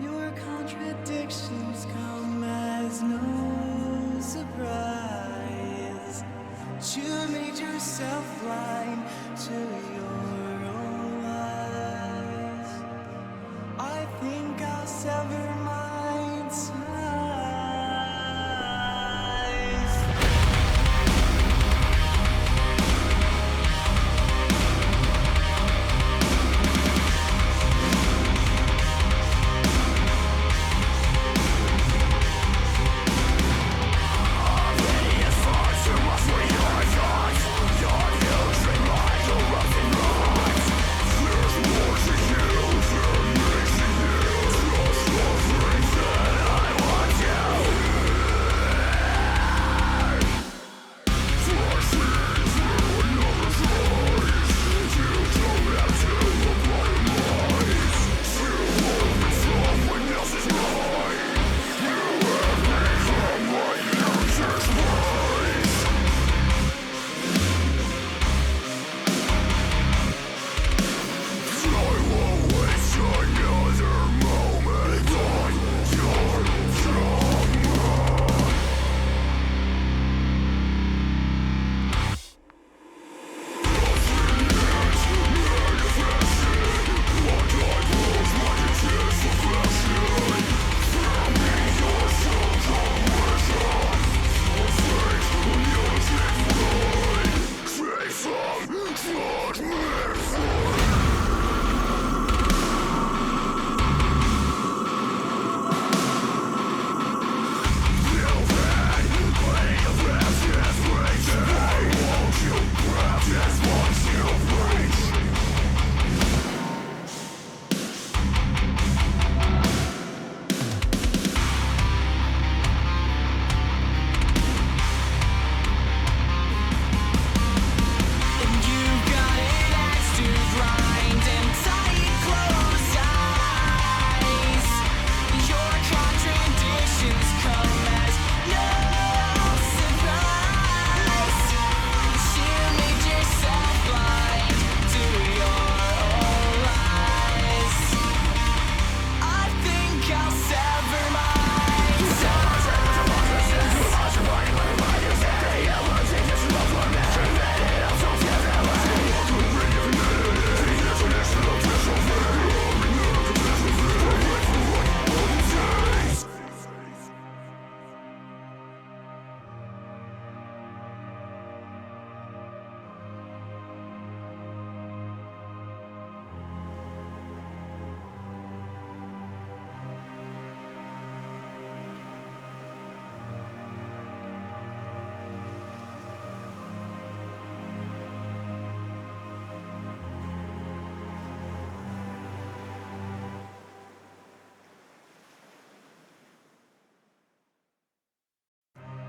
Your contradictions come as no surprise. You made yourself blind to your own lies. I think I'll sever my ties.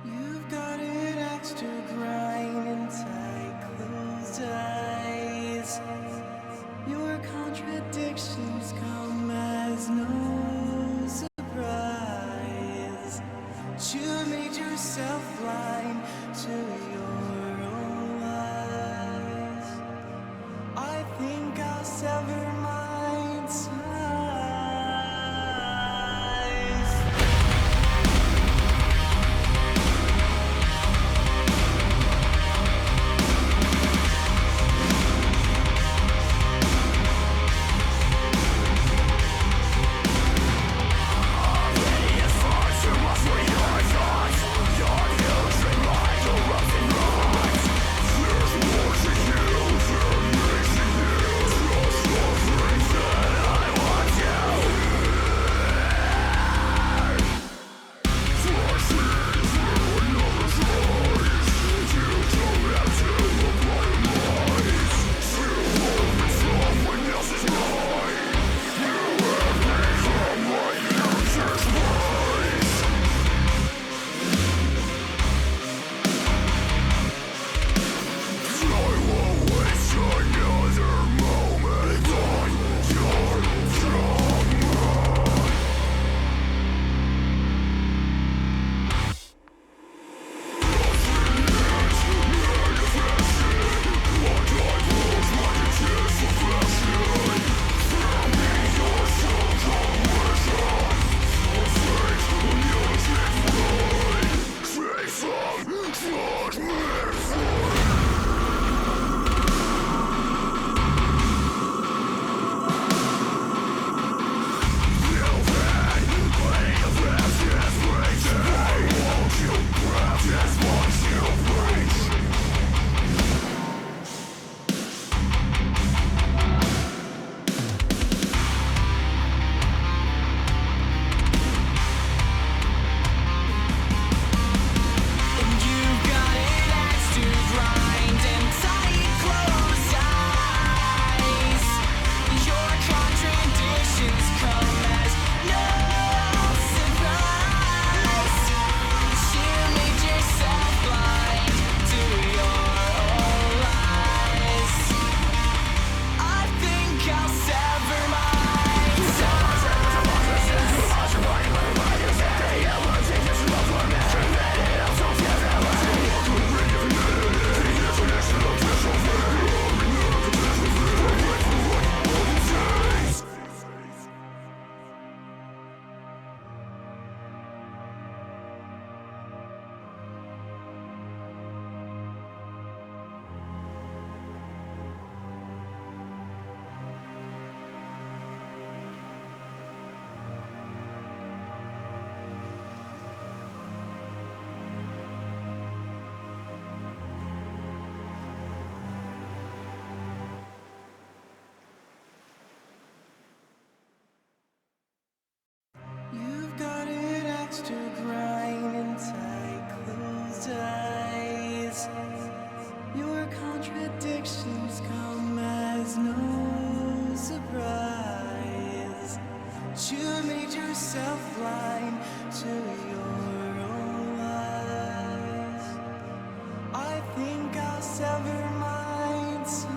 You've got an axe to grind and tight closed eyes. Your contradictions come as no surprise. You made yourself blind to your own lies. I think I'll sever my ties. yourself blind to your own lies. I think I'll sever my ties.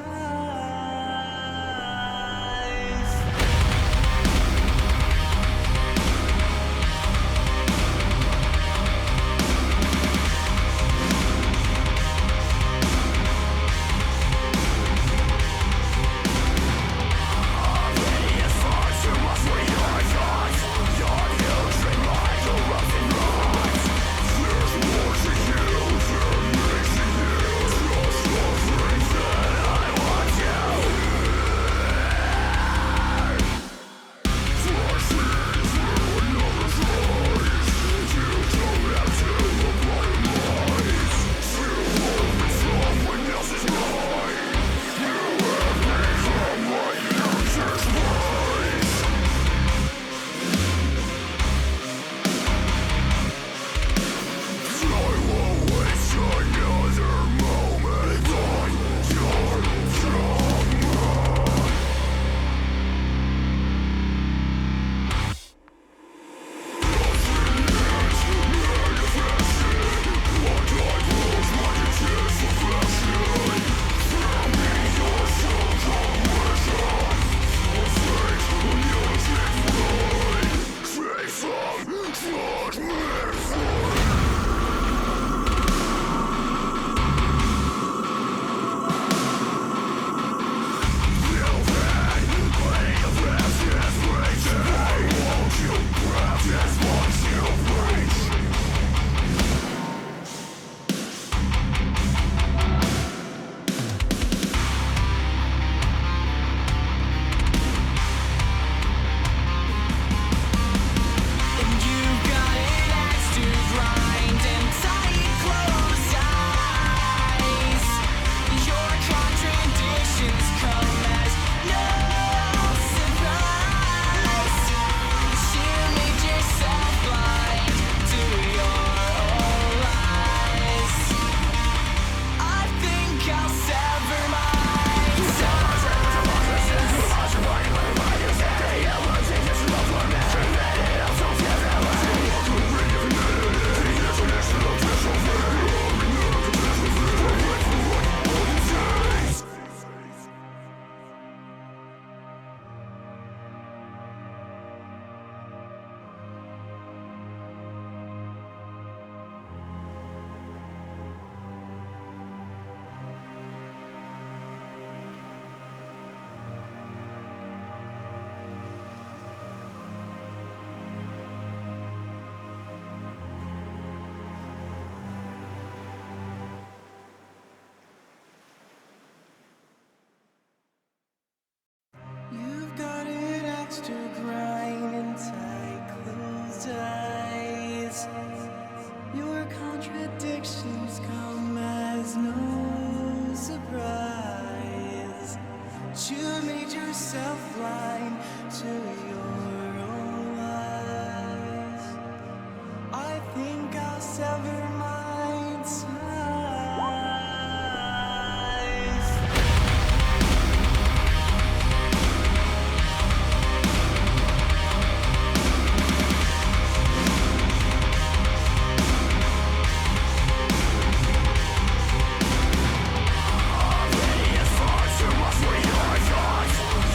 You've got an axe to grind and tight closed eyes. Your contradictions come as no surprise. You made yourself blind to your own lies. I think I'll sever my ties.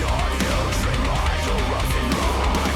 Your children like erupting rise.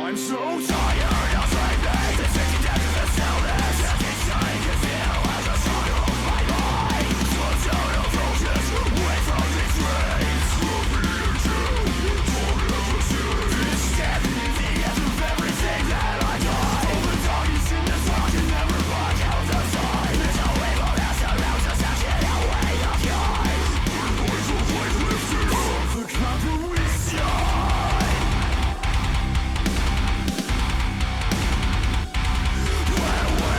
I'm so tired of sleeping, the city dead to the stillness. Each night can feel as a struggle of my mind. So total focus, away from these dreams. This step is the end of everything that I got. All the darkness in this rock can never block out the sun. There's no evil that surrounds us, action away the sky. We're going to fight lifted up the compromise. When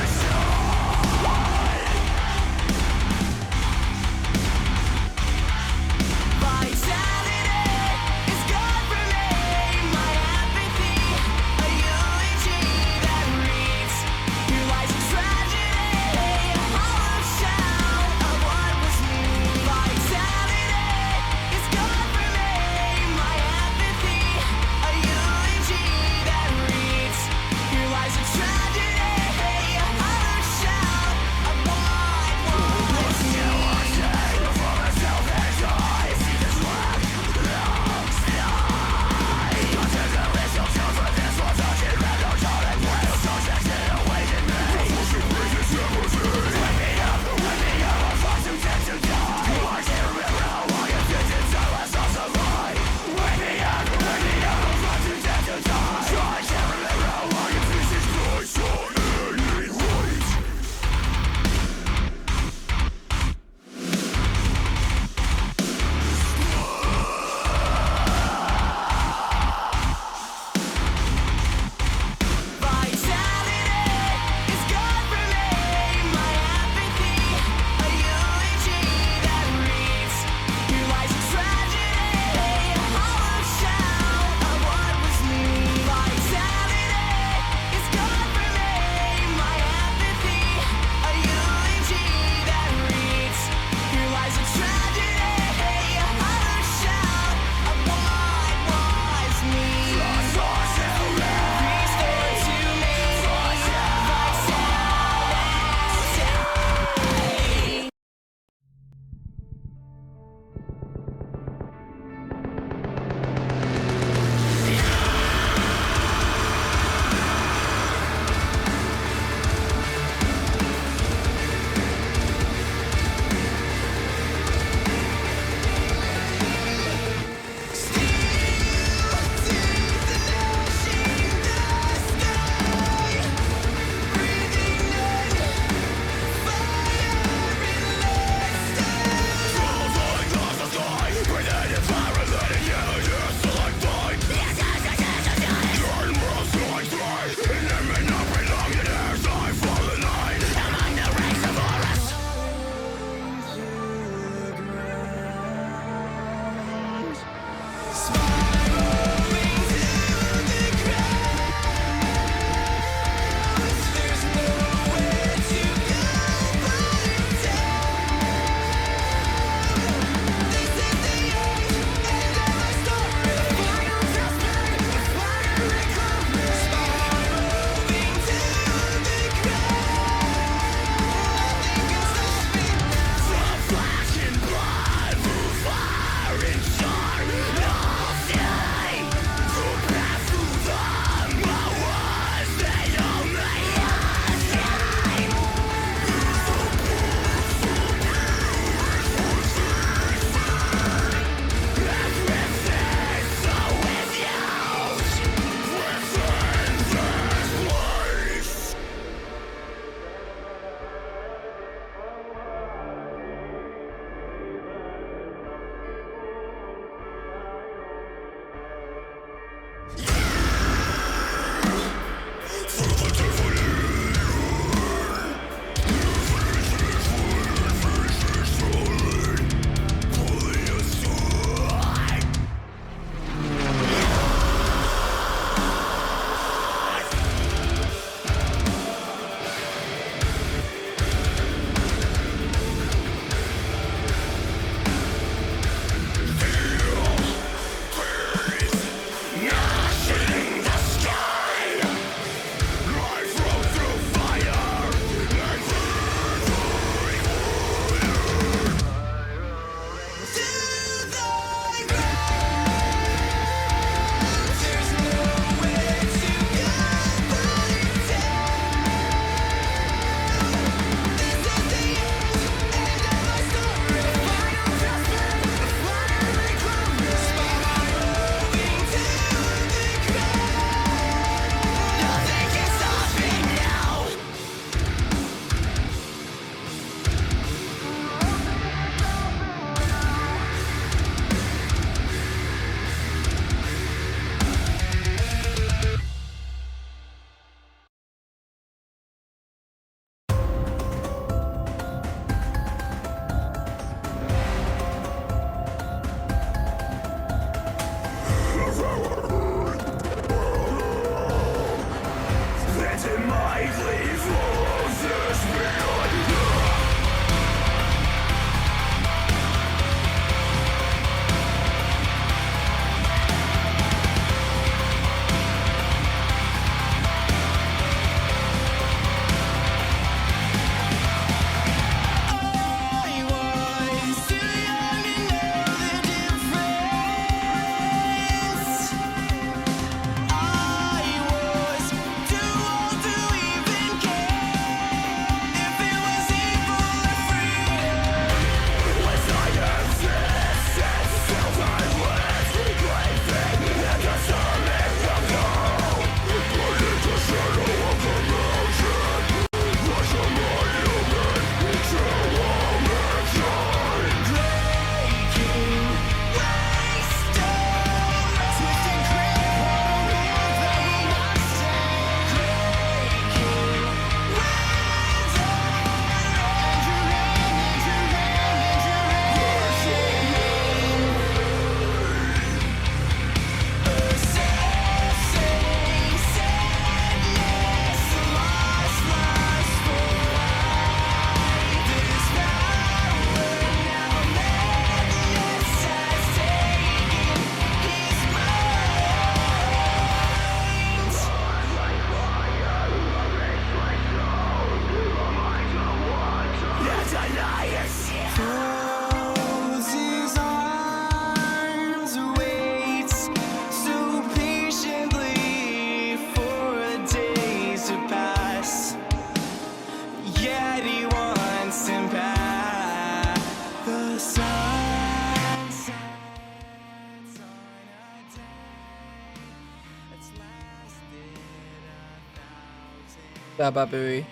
Baba Booey.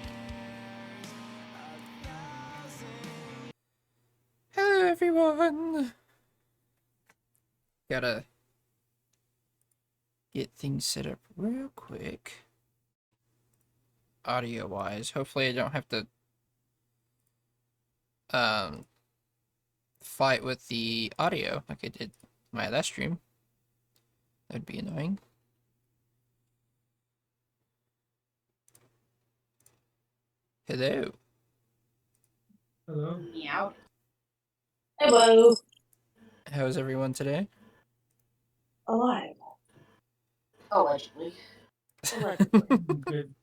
Hello, everyone. Gotta get things set up real quick. Audio wise. Hopefully, I don't have to fight with the audio like I did my last stream. That'd be annoying. Hello. Hello. Meow. Hello. How's everyone today? Alive. Allegedly. Good.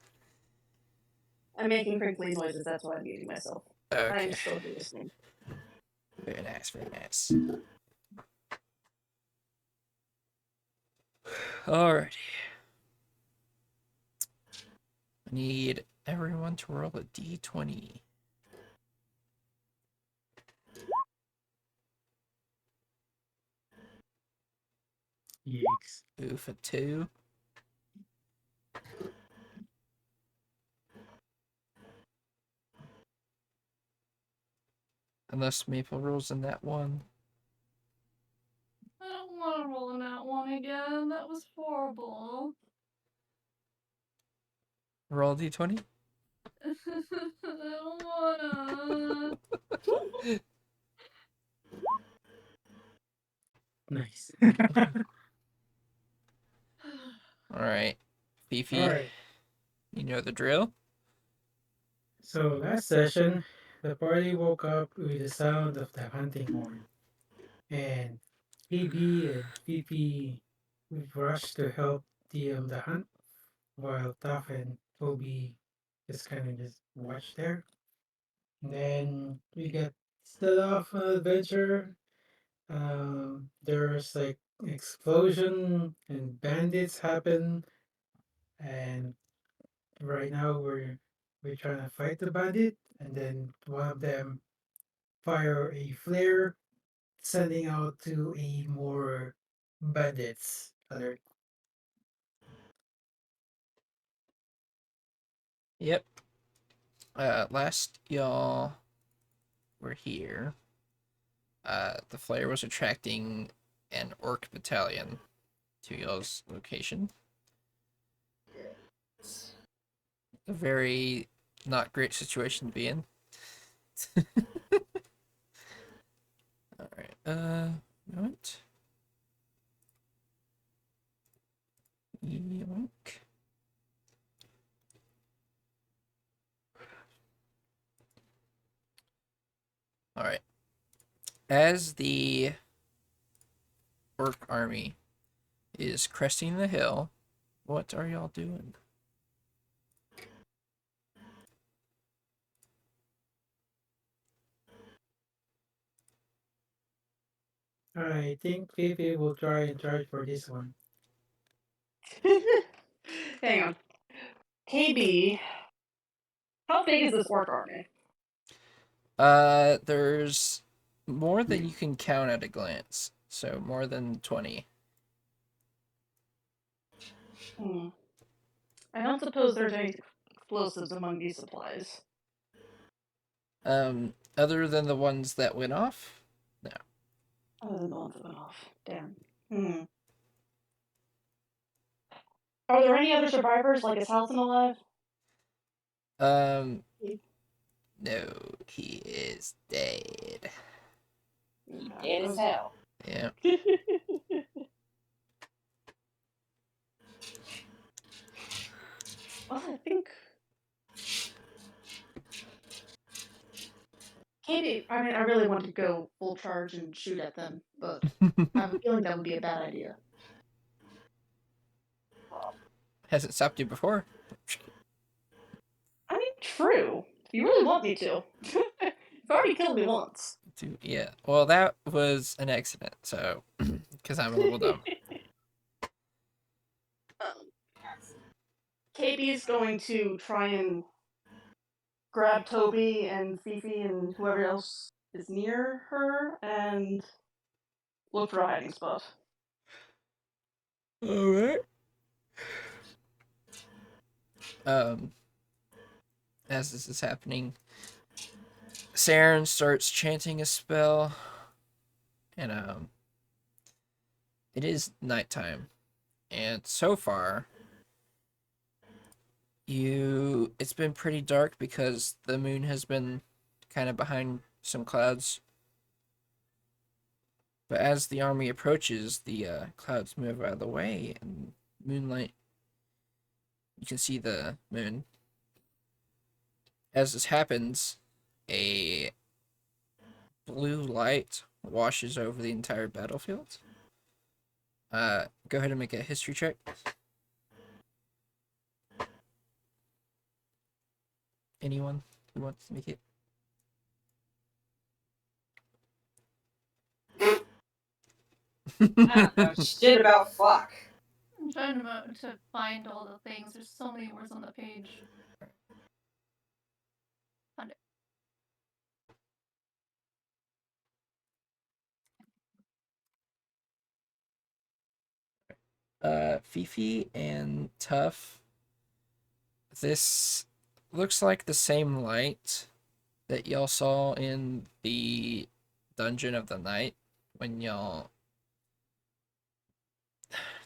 I'm making crinkly noises, that's why I'm muting myself. Okay. I'm still listening. Very nice, very nice. Alrighty. I need everyone to roll a d20. Yikes. Oof, a 2. Unless Maple rolls in that one. I don't want to roll in that one again. That was horrible. Roll a d20. I don't wanna. Nice. Alright. Fifi, Alright. you know the drill? So last session, the party woke up with the sound of the hunting horn. And PB and PP rushed to help deal the hunt, while Tough and Toby just kind of just watched there. And then we get set off on an adventure. There's like explosion and bandits happen, and right now we're trying to fight the bandit, and then one of them fire a flare, sending out to a more bandits alert. Yep. Last y'all were here. The flare was attracting an orc battalion to y'all's location. A very not great situation to be in. Alright, what? Yoink. Alright. As the orc army is cresting the hill, what are y'all doing? I think Fifi will try and charge for this one. Hang on. KB, how big is this orc army? There's more than you can count at a glance. So more than 20. I don't suppose there's any explosives among these supplies. Other than the ones that went off? No. Other than the ones that went off. Damn. Are there any other survivors? Like, is Halton alive? No, he is dead. Dead as hell. Yeah. Well, I think KB. I mean, I really want to go full charge and shoot at them, but I have a feeling that would be a bad idea. Hasn't stopped you before. I mean, true. If you really want me to. You've already killed me once. Yeah. Well, that was an accident, so because I'm a little dumb. KB's going to try and grab Toby and Fifi and whoever else is near her and look for a hiding spot. All right. as this is happening, Saren starts chanting a spell, and it is nighttime, and so far, it's been pretty dark because the moon has been kind of behind some clouds. But as the army approaches, the clouds move out of the way, and moonlight. You can see the moon. As this happens, a blue light washes over the entire battlefield. Go ahead and make a history check. Anyone who wants to make it? I don't know shit about fuck. I'm trying to find all the things. There's so many words on the page. Found it. Fifi and Tough. This looks like the same light that y'all saw in the Dungeon of the Night when y'all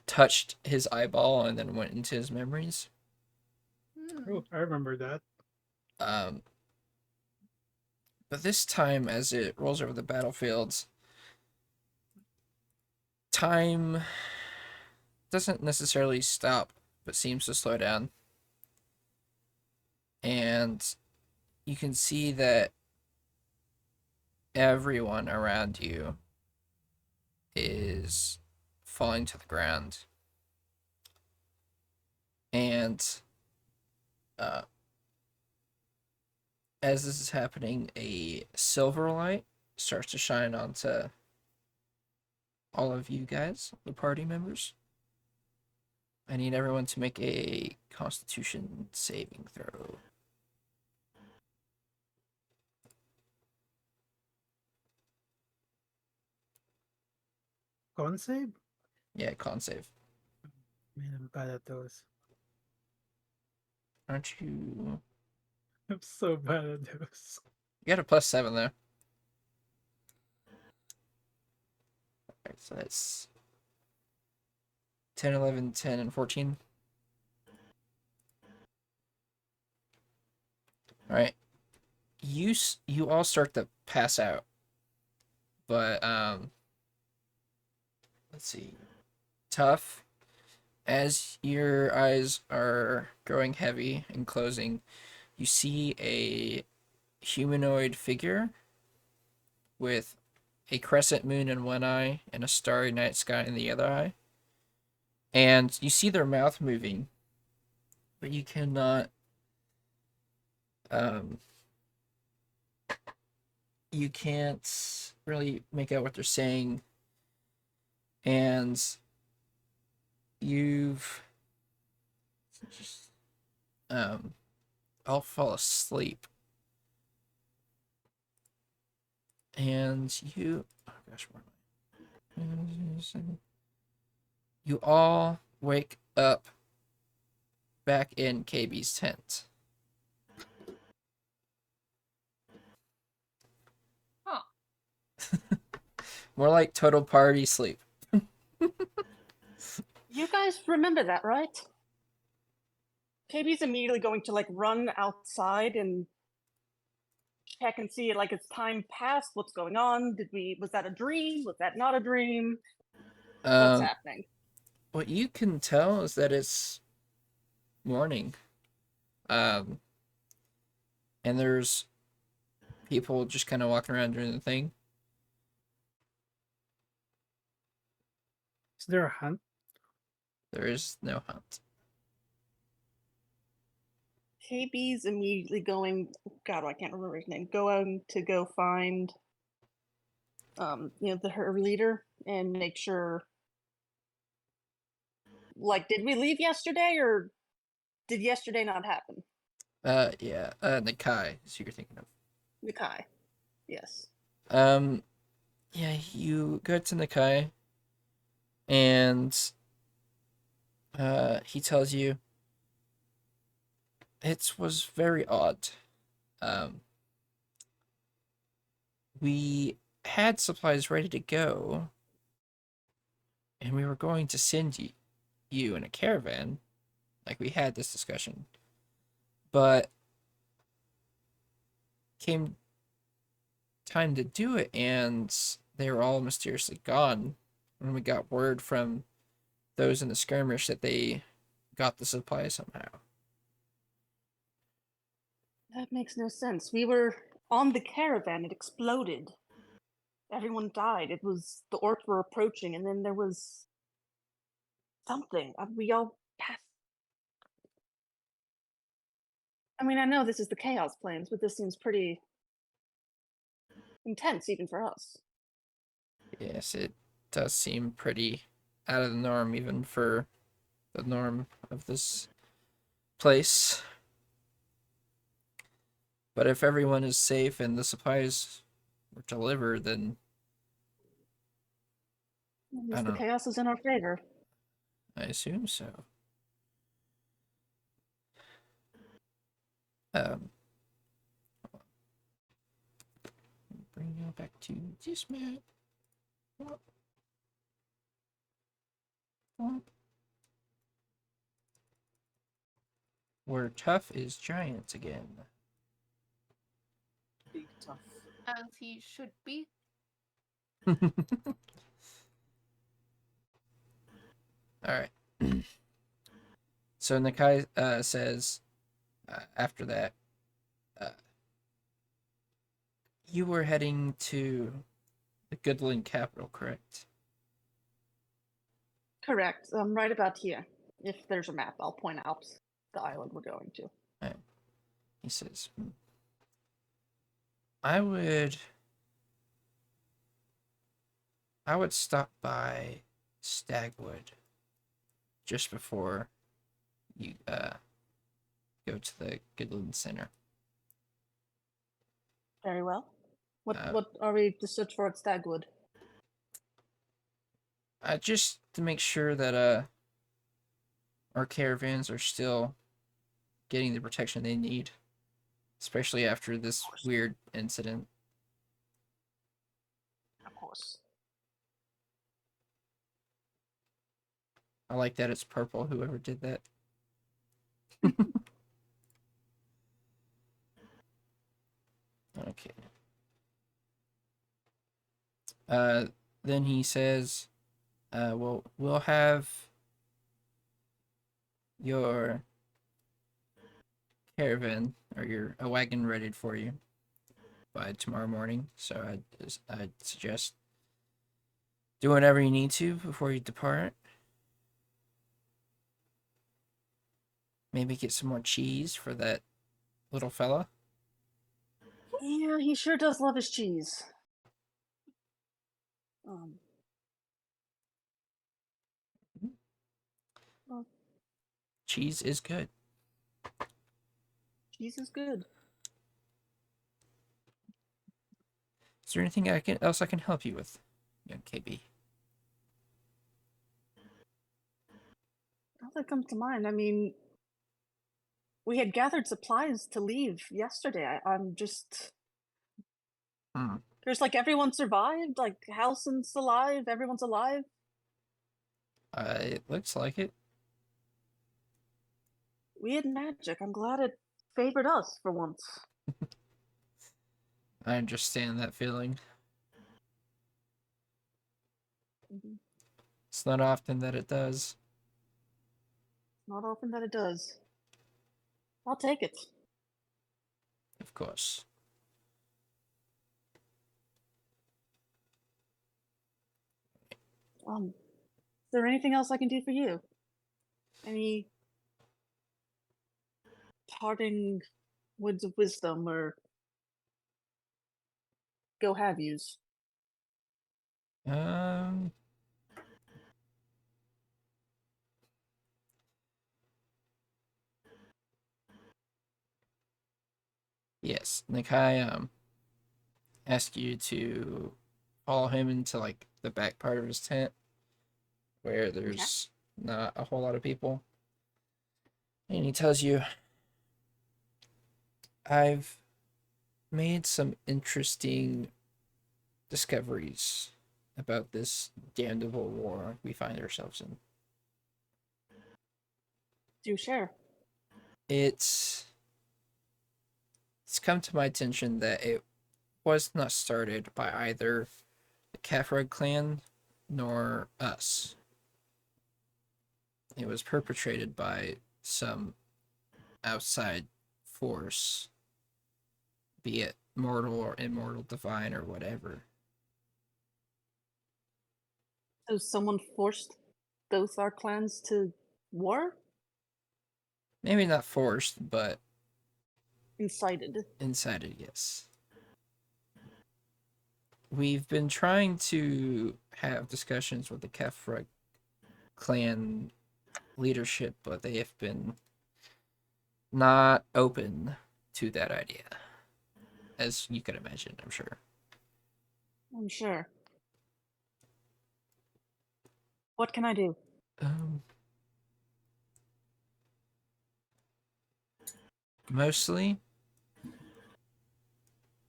touched his eyeball and then went into his memories. Oh, I remember that. But this time, as it rolls over the battlefields, time doesn't necessarily stop, but seems to slow down. And you can see that everyone around you is falling to the ground. And as this is happening, a silver light starts to shine onto all of you guys, the party members. I need everyone to make a Constitution saving throw. Con save? Yeah, con save. Man, I'm bad at those. Aren't you? I'm so bad at those. You got a +7 there. Alright, so that's 10, 11, 10, and 14. Alright. You all start to pass out. But, let's see. Tough. As your eyes are growing heavy and closing, you see a humanoid figure with a crescent moon in one eye and a starry night sky in the other eye. And you see their mouth moving, but you cannot you can't really make out what they're saying. And you've just I'll fall asleep. And you, oh gosh, where am I? You all wake up back in KB's tent. Huh. More like total party sleep. You guys remember that, right? KB's immediately going to like run outside and check and see like it's time passed. What's going on? Was that a dream? Was that not a dream? What's happening? What you can tell is that it's morning. And there's people just kind of walking around doing the thing. Is there a hunt? There is no hunt. KB's immediately going. God, I can't remember his name. Going to go find, her leader and make sure. Like, did we leave yesterday, or did yesterday not happen? Yeah. Nakai is who you're thinking of. Nakai, yes. Yeah. You go to Nakai, and he tells you, it was very odd. Um, we had supplies ready to go, and we were going to send you in a caravan. Like, we had this discussion. But came time to do it, and they were all mysteriously gone. And we got word from those in the skirmish that they got the supplies somehow. That makes no sense. We were on the caravan. It exploded. Everyone died. It was the orcs were approaching, and then there was something. We all passed. I mean, I know this is the Chaos Plains, but this seems pretty intense even for us. Yes, it does seem pretty out of the norm, even for the norm of this place. But if everyone is safe and the supplies were delivered, then At I least the don't. chaos is in our favor. I assume so. Um, bring you back to this map. Where Tough is giant again. Big tough. As he should be. Alright. So Nakai says, after that, you were heading to the Goodland capital, correct? Correct. Right about here. If there's a map, I'll point out the island we're going to. He says, I would stop by Stagwood just before you go to the Goodland Center. Very well. What are we to search for at Stagwood? Just to make sure that our caravans are still getting the protection they need, especially after this weird incident. Of course. I like that it's purple, whoever did that. Okay. Then he says, well, we'll have your caravan or a wagon ready for you by tomorrow morning. So I'd suggest do whatever you need to before you depart. Maybe get some more cheese for that little fella. Yeah, he sure does love his cheese. Well, Cheese is good. cheese is good. Is there anything else I can help you with, young KB? Not that comes to mind. I mean, we had gathered supplies to leave yesterday. I'm just. There's like everyone survived. Like Halsin's alive. Everyone's alive. It looks like it. We had magic. I'm glad it favored us for once. I understand that feeling. Mm-hmm. It's not often that it does. Not often that it does. I'll take it. Of course. Is there anything else I can do for you? Any parting words of wisdom or go have yous? Yes, Nakai asked you to follow him into like the back part of his tent where there's not a whole lot of people. And he tells you I've made some interesting discoveries about this damnable war we find ourselves in. Do share. It's come to my attention that it was not started by either the Kafrog clan nor us. It was perpetrated by some outside force, be it mortal or immortal, divine or whatever. So someone forced both our clans to war? Maybe not forced, but Incited. incited, yes. We've been trying to have discussions with the Kefra clan leadership, but they have been not open to that idea, as you can imagine, I'm sure. I'm sure. What can I do? Mostly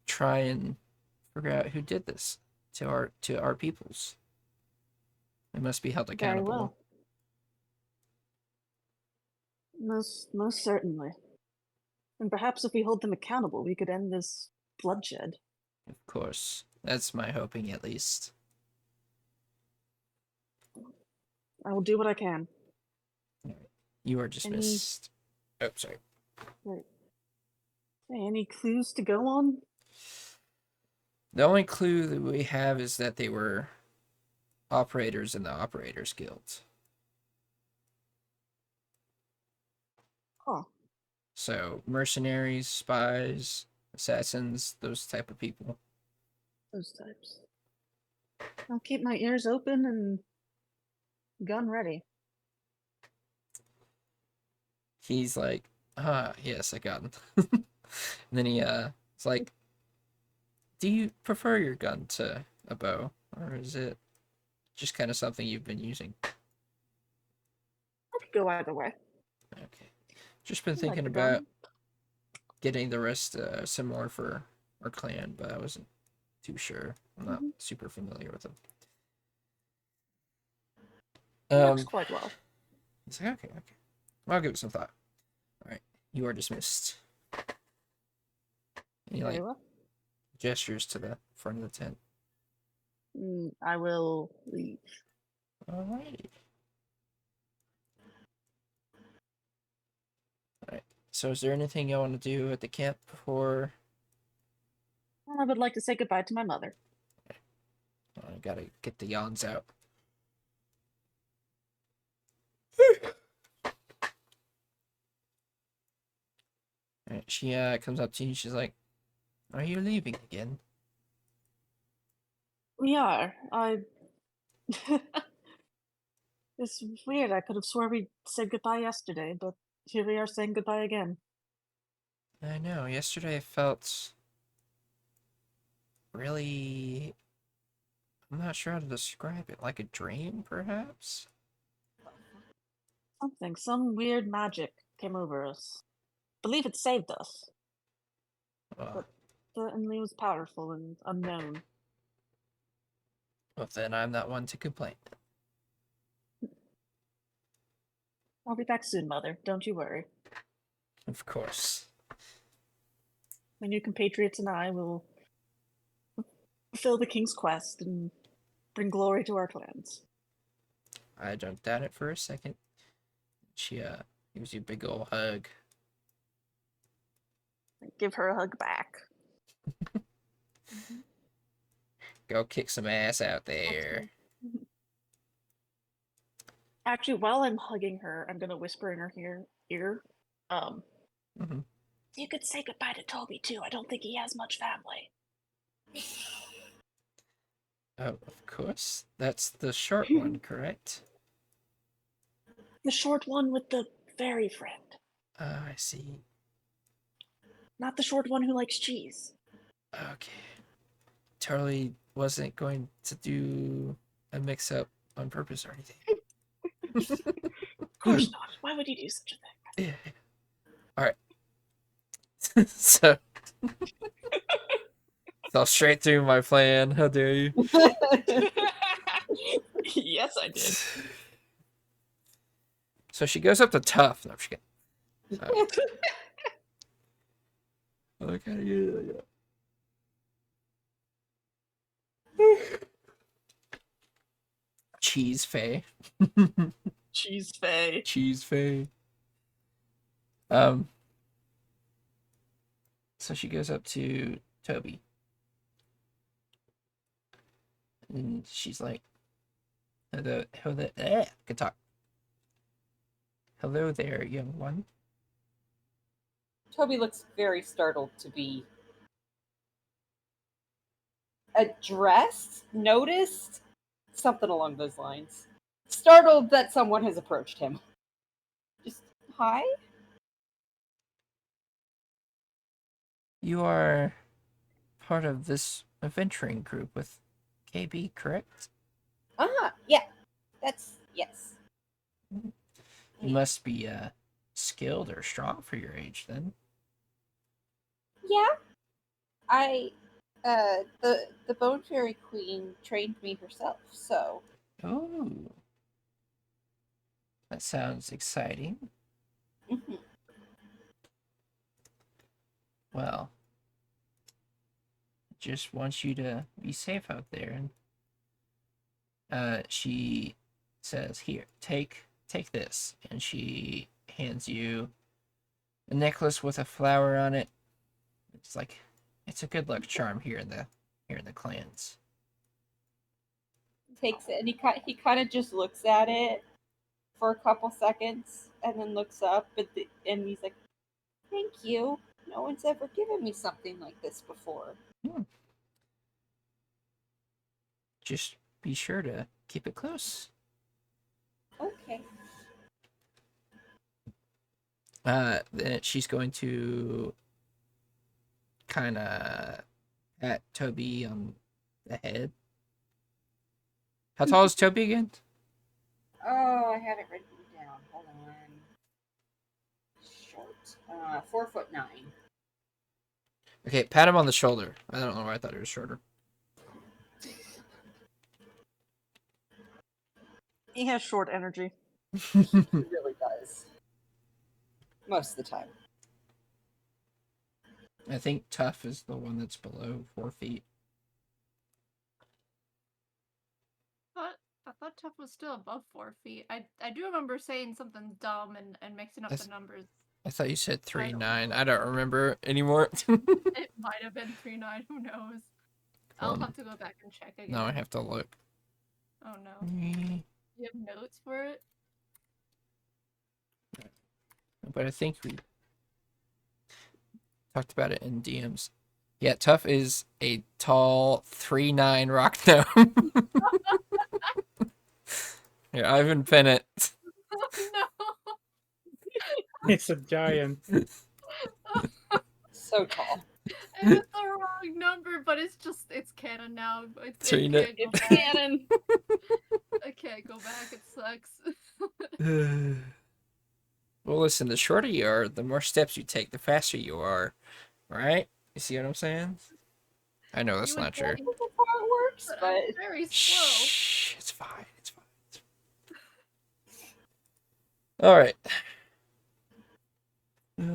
try and figure out who did this to our peoples. They must be held Very accountable. well. Most certainly. And perhaps if we hold them accountable, we could end this bloodshed. Of course. That's my hoping, at least. I will do what I can. You are dismissed. Oh, sorry. Right. Any clues to go on? The only clue that we have is that they were operators in the Operators Guild. Huh. So, mercenaries, spies, assassins, those type of people. Those types. I'll keep my ears open and gun ready. He's like, yes, I got him. And then it's like, do you prefer your gun to a bow? Or is it just kind of something you've been using? I could go either way. Okay. Just been I like thinking the about gun. getting the rest similar for our clan, but I wasn't too sure. I'm not super familiar with them. Works quite well. He's like, okay. I'll give it some thought. Alright, you are dismissed. And he Very well. gestures to the front of the tent. I will leave. Alrighty. Alright, so is there anything you want to do at the camp before? I would like to say goodbye to my mother. I gotta get the yawns out. Alright, she comes up to you and she's like, are you leaving again? We are. It's weird. I could have swore we said goodbye yesterday, but here we are saying goodbye again. I know, yesterday I felt really... I'm not sure how to describe it. Like a dream, perhaps? Some weird magic came over us. Believe it saved us. Well, Certainly was powerful and unknown. well, then I'm not one to complain. I'll be back soon, Mother. Don't you worry. Of course. My new compatriots and I will fulfill the King's quest and bring glory to our clans. I don't doubt it for a second. She gives you a big ol' hug. Give her a hug back. Go kick some ass out there. Actually, while I'm hugging her, I'm gonna whisper in her ear. You could say goodbye to Toby too. I don't think he has much family. Oh, of course. That's the short one, correct? The short one with the fairy friend. I see. Not the short one who likes cheese. Okay. Totally wasn't going to do a mix-up on purpose or anything. Of course not. Why would you do such a thing? Yeah. Alright. So fell straight through my plan. How dare you? Yes, I did. So she goes up to Tough. No, I'm just kidding. Okay, yeah. Cheese Faye. Cheese Faye. Cheese Faye. So she goes up to Toby. And she's like, good talk. Hello there, young one. Toby looks very startled to be addressed, noticed, something along those lines. Startled that someone has approached him. Just, hi? You are part of this adventuring group with KB, correct? Yeah. Yes. You must be skilled or strong for your age, then. Yeah. The Bone Fairy Queen trained me herself, so. Oh. That sounds exciting. Mhm. Well, just wants you to be safe out there. And she says, "Here, take this," and she hands you a necklace with a flower on it. It's like it's a good luck charm here in the clans. Takes it, and he kind of just looks at it for a couple seconds, and then looks up, and he's like, "Thank you. No one's ever given me something like this before." Just be sure to keep it close. Okay. Then she's going to kind of pat Toby on the head. How tall is Toby again? Oh, I have it written down. Hold on. Short. 4'9". Okay, pat him on the shoulder. I don't know why I thought he was shorter. He has short energy. He really does. Most of the time. I think Tough is the one that's below 4 feet. I thought Tough was still above 4 feet. I do remember saying something dumb and mixing up the numbers. I thought you said 3'9". don't I don't remember anymore. It might have been 3'9". Who knows? I'll have to go back and check again. Now I have to look. Oh no. You have notes for it? But I think we talked about it in DMs. Yeah, Tough is a tall 3'9" rock gnome. Here, Ivan Bennett. No. It's a giant. So tall. I hit the wrong number, but it's canon now. It's Canon. I can't go back. It sucks. Well, listen, the shorter you are, the more steps you take, the faster you are. Right? You see what I'm saying? I know that's You would not true. think That's how it works, But but I'm very slow. Shh, it's fine. It's fine. All right. All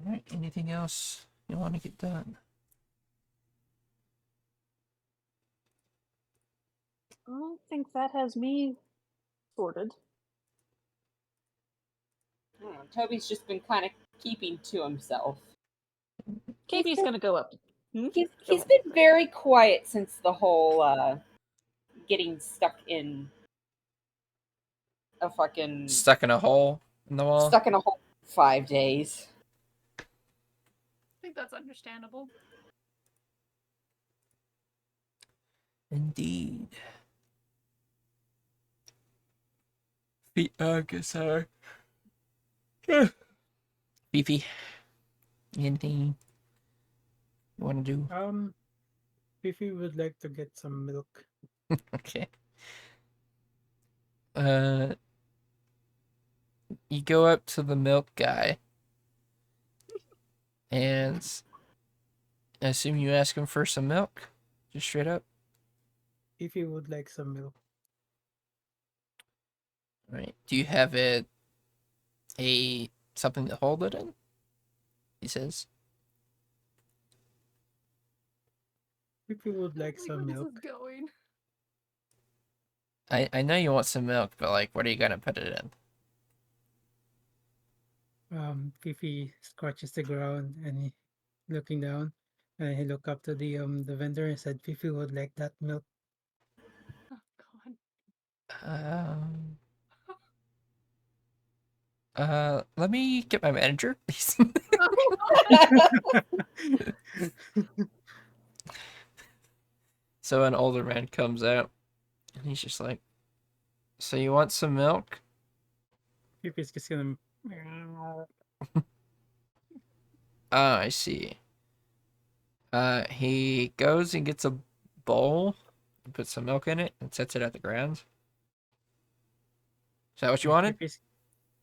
right. Anything else you want to get done? I think that has me sorted. I don't know, Toby's just been kind of keeping to himself. KB's gonna go up. He's been very quiet since the whole getting stuck in a fucking Stuck in a hole in the wall? stuck in a hole for 5 days. I think that's understandable. Indeed. Feet, guess Beefy. Anything you want to do? Fifi would like to get some milk. Okay. you go up to the milk guy, and I assume you ask him for some milk, just straight up. If you would like some milk. Right? Do you have something to hold it in? He says. If you would like Like some where milk. this is going. I know you want some milk, but like, what are you gonna put it in? Fifi scratches the ground and he looking down, and he look up to the vendor and said, "Fifi would like that milk." Oh god. Let me get my manager. So an older man comes out, and he's just like, "So you want some milk?" Fifi's just gonna. Ah, I see. He goes and gets a bowl, and puts some milk in it, and sets it at the ground. Is that what you wanted?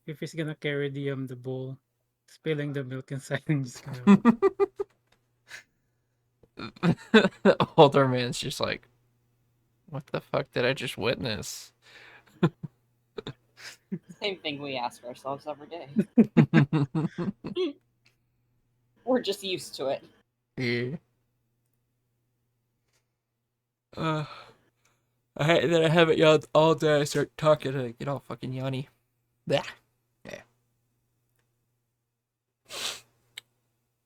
Fifi's gonna carry the bowl, spilling the milk inside and just gonna. The older man's just like, "What the fuck did I just witness?" Same thing we ask ourselves every day. We're just used to it. Yeah. I haven't yawned all day. I start talking to get all fucking yawny. Yeah. Yeah.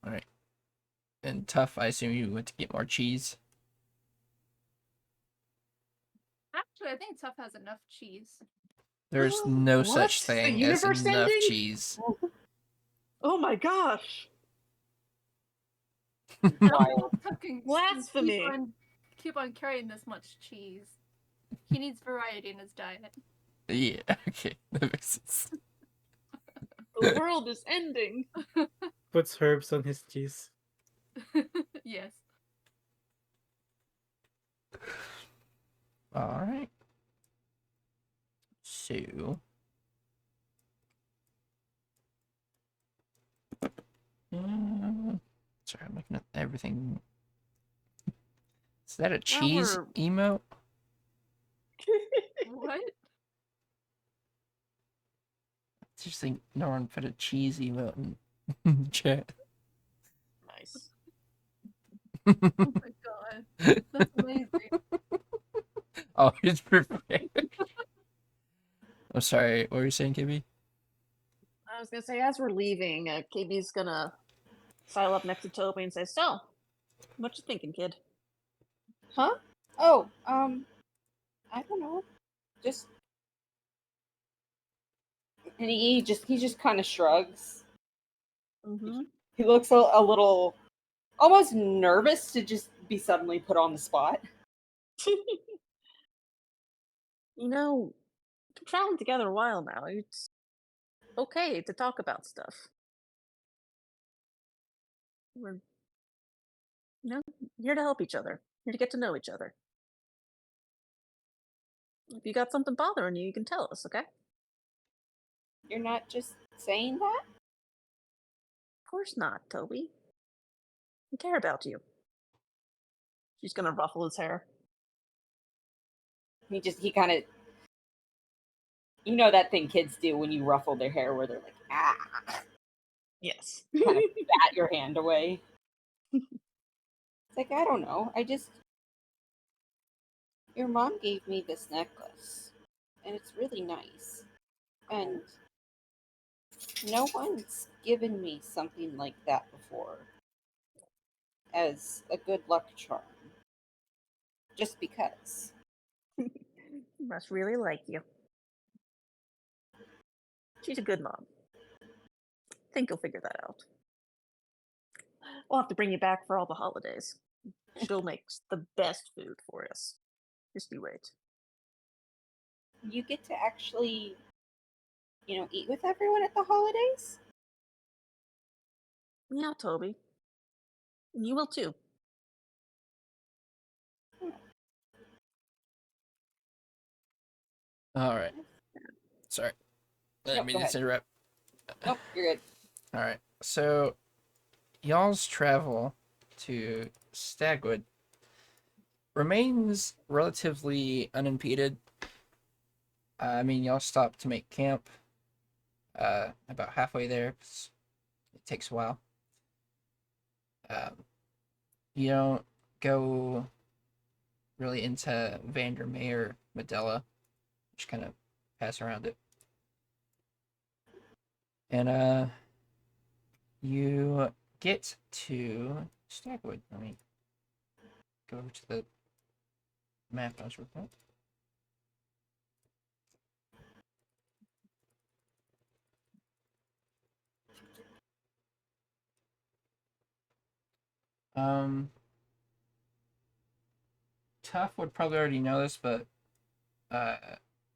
All right. And Tough, I assume you went to get more cheese. Actually, I think Tough has enough cheese. There's no What? such The thing as universe enough ending? cheese. Oh my gosh. Wild. Tough can Blasphemy. Keep on carrying this much cheese. He needs variety in his diet. Yeah, okay. That makes sense. The world is ending. Puts herbs on his cheese. Yes. Alright. So. Sorry, I'm looking at everything. Is that a cheese we're- emote? What? Just think no one put a cheese emote in chat. Nice. Oh my god. That's amazing. Oh, it's prepared. I'm sorry, what were you saying, KB? I was gonna say, as we're leaving, KB's gonna sidle up next to Toby and say, "So, what you thinking, kid?" Huh? Oh, I don't know. Just and he just kind of shrugs. Mm-hmm. He looks a little almost nervous to just be suddenly put on the spot. You know, we've been traveling together a while now. It's okay to talk about stuff. We're, here to help each other. Here to get to know each other. If you got something bothering you, you can tell us, okay? You're not just saying that? Of course not, Toby. I care about you. She's gonna ruffle his hair. He kind of, you know that thing kids do when you ruffle their hair where they're like, ah, Yes. kind of bat your hand away. It's like, I don't know. Your mom gave me this necklace, and it's really nice. And no one's given me something like that before as a good luck charm. Just because. Must really like you. She's a good mom. Think you'll figure that out. We'll have to bring you back for all the holidays. She'll make the best food for us. Just you wait. You get to actually, eat with everyone at the holidays? Yeah, Toby. You will too. Alright. Sorry. I Yep, didn't mean go to interrupt. Nope, you're good. All right. So y'all's travel to Stagwood remains relatively unimpeded. I mean, y'all stop to make camp. About halfway there, 'cause it takes a while. You don't go really into Vandermeer or Medela. Just kind of pass around it. And you get to Stagwood. Let me go over to the map I was looking at. Tough would probably already know this, but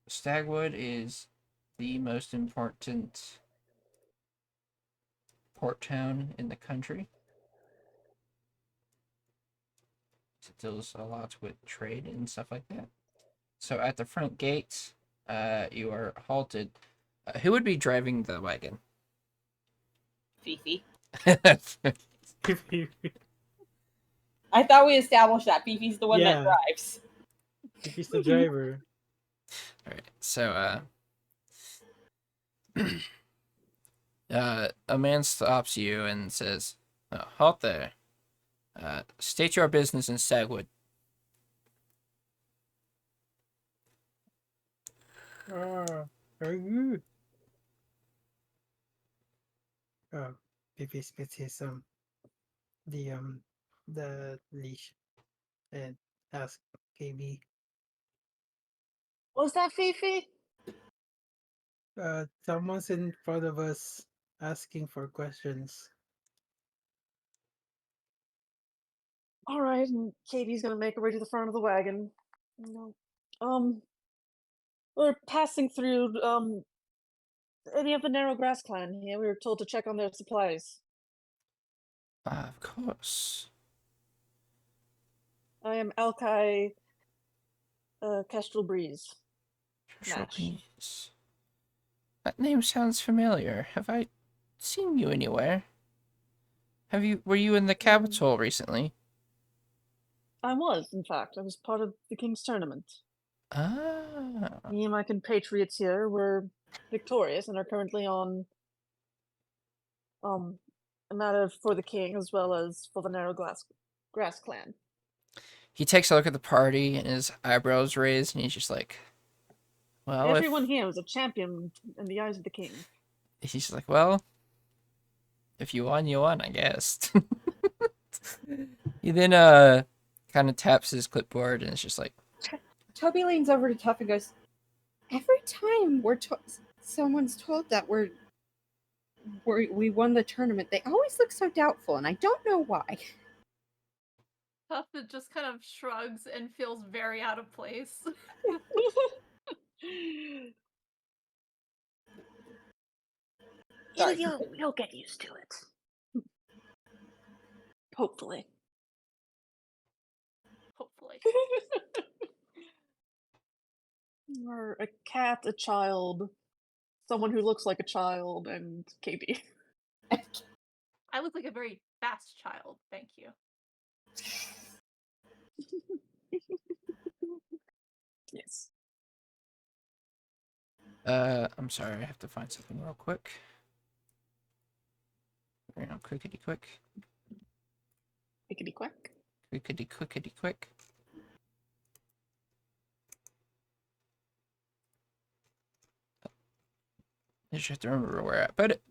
Stagwood is the most important port town in the country. It deals a lot with trade and stuff like that. So at the front gate, you are halted. Who would be driving the wagon? Fifi. Fifi. I thought we established that Fifi's the one that Yeah. drives. Fifi's the driver. All right. So a man stops you and says, "Halt there. State your business in Stagwood." Very good. Fifi spits his the leash and asks KB, Was that Fifi? someone's in front of us asking for questions. All right, and Katie's gonna make her way to the front of the wagon. No. We're passing through any of the Narrow Grass clan here. We were told to check on their supplies. Of course. I am Alkai Kestrel Breeze. Match. Please. That name sounds familiar. Have I seen you anywhere? Were you in the capital recently? I was, in fact. I was part of the King's tournament. Ah. Me and my compatriots here were victorious and are currently on a matter for the king as well as for the Narrow Grass clan. He takes a look at the party and his eyebrows raised, and he's just like, "Well, Everyone here was a champion in the eyes of the king. he's just like, well, if you won, you won, I guess." He then kind of taps his clipboard and it's just like, Toby leans over to Tuff and goes, "Every time someone's told that we won the tournament, they always look so doubtful, and I don't know why." Puff just kind of shrugs and feels very out of place. Sorry. You'll get used to it. Hopefully. Hopefully. Or a cat, a child, someone who looks like a child, and KB. I look like a very fast child, thank you. Yes. I'm sorry, I have to find something real quick. Quickity quick. Quickity quack. Quickity quick. I just have to remember where I put it.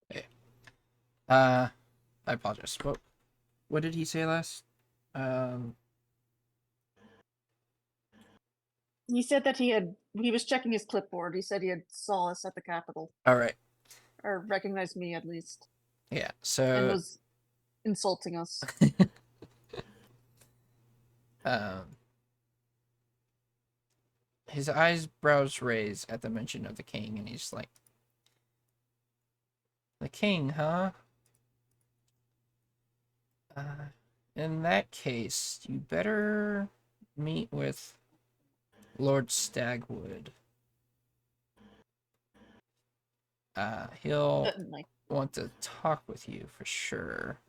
Okay. I apologize. What did he say last? He said that he had he was checking his clipboard. He said he had saw us at the Capitol, All right. or recognized me at least, Yeah. and So was insulting us. His eyebrows raise at the mention of the king, and he's like, "The king, huh? In that case, you better meet with Lord Stagwood. He'll Certainly. want to talk with you for sure."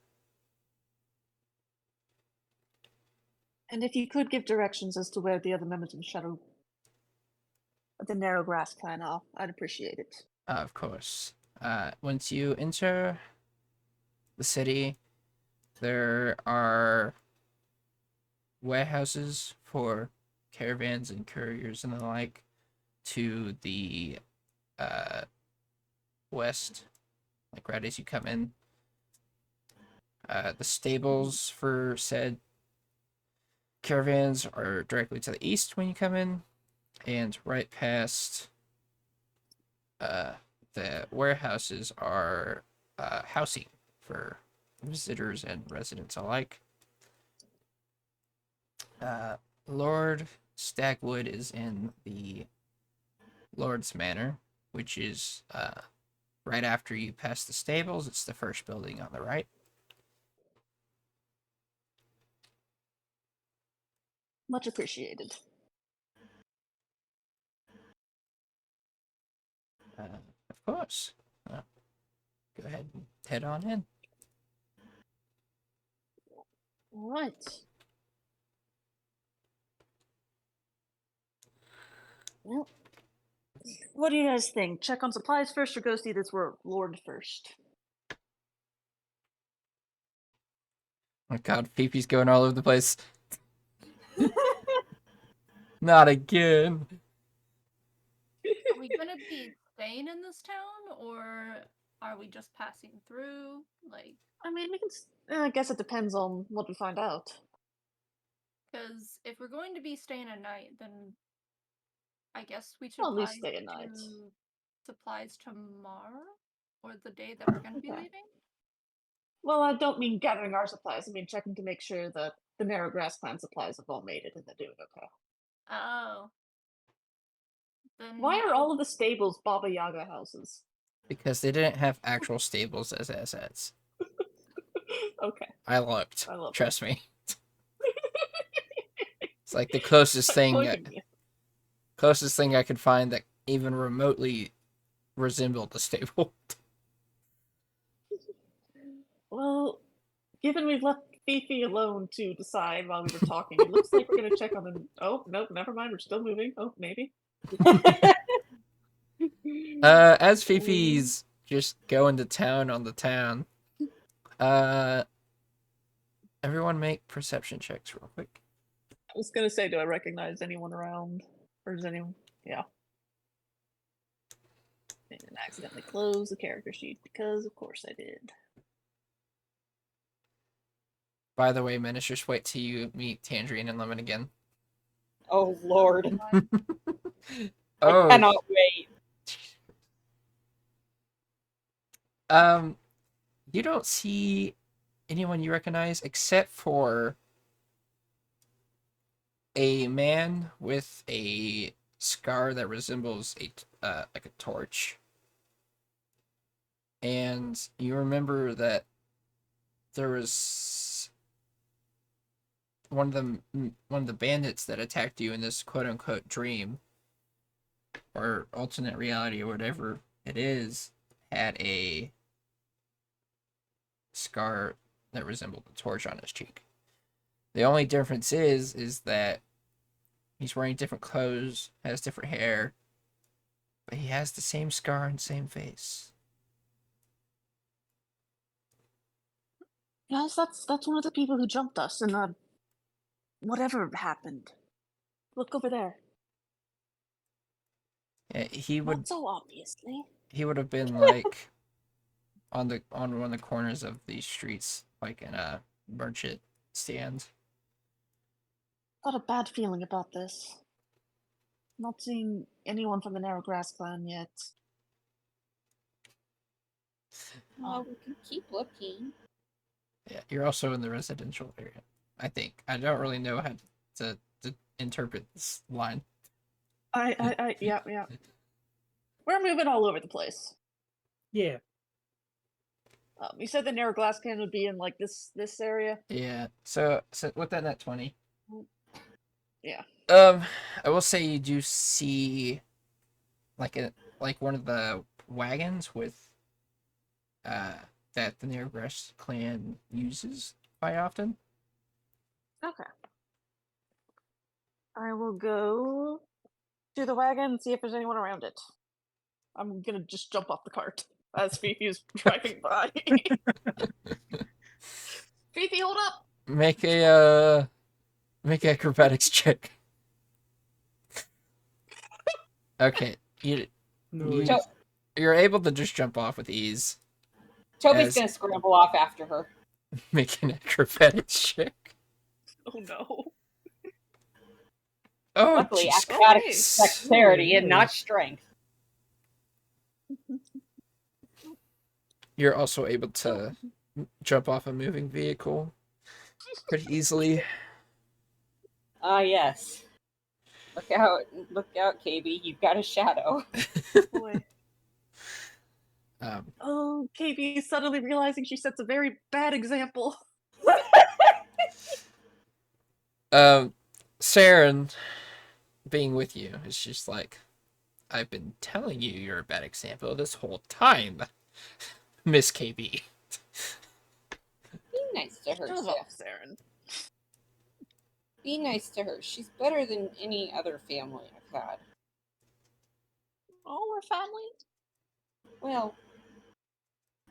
And if you could give directions as to where the other members of the Narrow Grass clan are, I'd appreciate it. Of course. Once you enter the city, there are warehouses for caravans and couriers and the like to the west, like right as you come in. The stables for said caravans are directly to the east when you come in, and right past the warehouses are housing for visitors and residents alike. Lord Stagwood is in the Lord's Manor, which is right after you pass the stables. It's the first building on the right. Much appreciated. Of course. Go ahead and head on in. All right. Well, what do you guys think? Check on supplies first, or go see this Lord first? Oh god, Fifi's going all over the place. Not again. Are we gonna be staying in this town, or are we just passing through? Like, I mean, we can. I guess it depends on what we find out. because if we're going to be staying a night, then I guess we should Well, at least buy stay a night. supplies tomorrow, or the day that we're gonna be Okay. leaving. Well, I don't mean gathering our supplies. I mean checking to make sure that the Narrow Grass clan supplies have all made it and they're doing okay. Oh. Then Why are all of the stables Baba Yaga houses? Because they didn't have actual stables as assets. Okay. I looked. I love Trust me. It's like the closest thing I could find that even remotely resembled the stable. Well, given we've left Fifi alone to decide while we were talking, it looks like we're gonna check on the. Oh nope, never mind. We're still moving. Oh, maybe. As Fifi's just going to town on the town, everyone make perception checks real quick. I was gonna say, do I recognize anyone around, or does anyone? Yeah. And accidentally close the character sheet because, of course, I did. By the way, Menace, just wait till you meet Tangerine and Lemon again. Oh Lord. Oh. I cannot wait. You don't see anyone you recognize except for a man with a scar that resembles like a torch. And you remember that there was one of the bandits that attacked you in this quote unquote dream or alternate reality or whatever it is had a scar that resembled a torch on his cheek. The only difference is that he's wearing different clothes, has different hair, but he has the same scar and same face. Yes, that's one of the people who jumped us, and whatever happened. Look over there. Yeah, he would Not so obviously. he would have been like on one of the corners of these streets, like in a merchant stand. Got a bad feeling about this. Not seeing anyone from the Narrowgrass clan yet. Well, we can keep looking. Yeah, you're also in the residential area. I think. I don't really know how to interpret this line. Yeah. We're moving all over the place. Yeah. You said the Narrowglass clan would be in like this area. Yeah. So with that net 20. Yeah. I will say you do see like one of the wagons with that the Narrowgrass clan uses quite often. Okay. I will go to the wagon and see if there's anyone around it. I'm gonna just jump off the cart as Fifi's driving by. Fifi, hold up! Make acrobatics check. Okay, No, you're able to just jump off with ease. Toby's As- gonna scramble off after her. Make an acrobatics check. Oh no. Oh, Luckily, jeez. acrobatics Okay. dexterity and not strength. You're also able to jump off a moving vehicle pretty easily. Ah, yes. Look out, KB, you've got a shadow. Boy. Um, Oh, KB is suddenly realizing she sets a very bad example. Saren, being with you, is just like, I've been telling you you're a bad example this whole time, Miss KB. Be nice to her, Shove Seth. off, Saren. Be nice to her. She's better than any other family I've had. Oh, we're family. Well,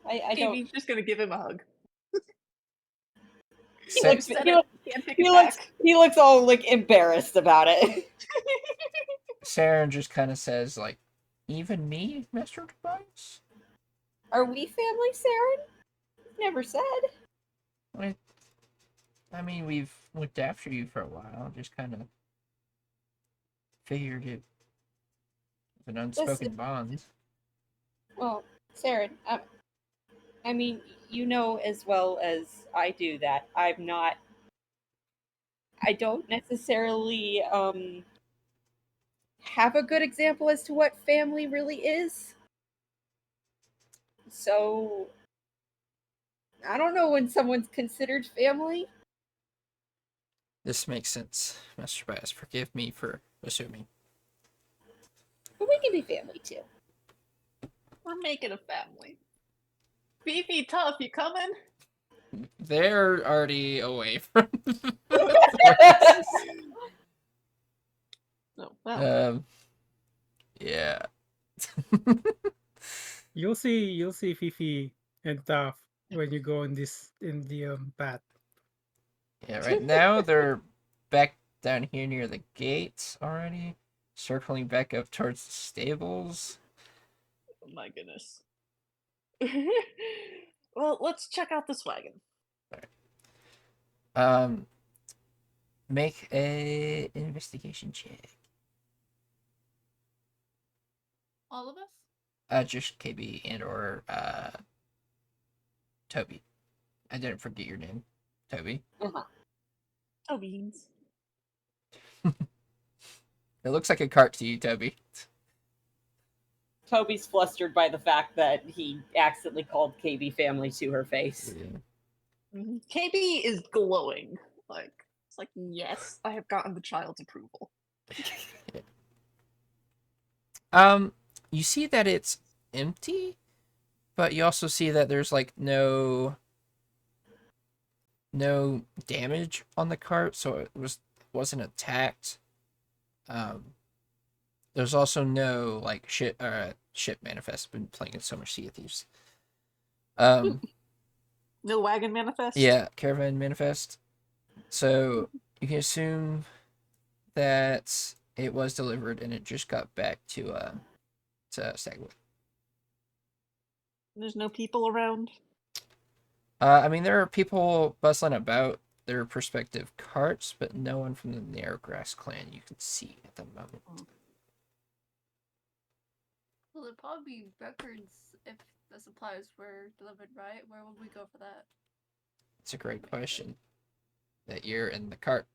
I don't. KB's just gonna give him a hug. He Sa- looks, Said he, it, looks, can't take he, it looks, back. he looks all like embarrassed about it. Saren just kind of says, like, even me, Mr. Tobias? Are we family, Saren? Never said. I mean, we've looked after you for a while, just kind of figured it was an unspoken Listen. bond. Well, Saren, I mean, you know as well as I do that I don't necessarily have a good example as to what family really is. So I don't know when someone's considered family. This makes sense, Mr. Tobias. Forgive me for assuming. But we can be family too. We're making a family. Fifi, tough, you coming? They're already away from. No, well. Yeah. you'll see Fifi and Toph when you go in the path. Yeah, right now they're back down here near the gates already, circling back up towards the stables. Oh my goodness. Well, let's check out this wagon. Make a investigation check. All of us? Just KB and or Toby. I didn't forget your name, Toby. Oh, beans. It looks like a cart to you, Toby. Toby's flustered by the fact that he accidentally called KB family to her face. KB is glowing. It's like, yes, I have gotten the child's approval. You see that it's empty, but you also see that there's like no damage on the cart, so it wasn't attacked. There's also no like ship manifest. Been playing in so much Sea of Thieves. No wagon manifest? Yeah, caravan manifest. So you can assume that it was delivered and it just got back to Stagwood. There's no people around? I mean, there are people bustling about their prospective carts, but no one from the Narrowgrass clan you can see at the moment. Well, there'd probably be records if the supplies were delivered, right? Where would we go for that? It's a great question. That you're in the cart.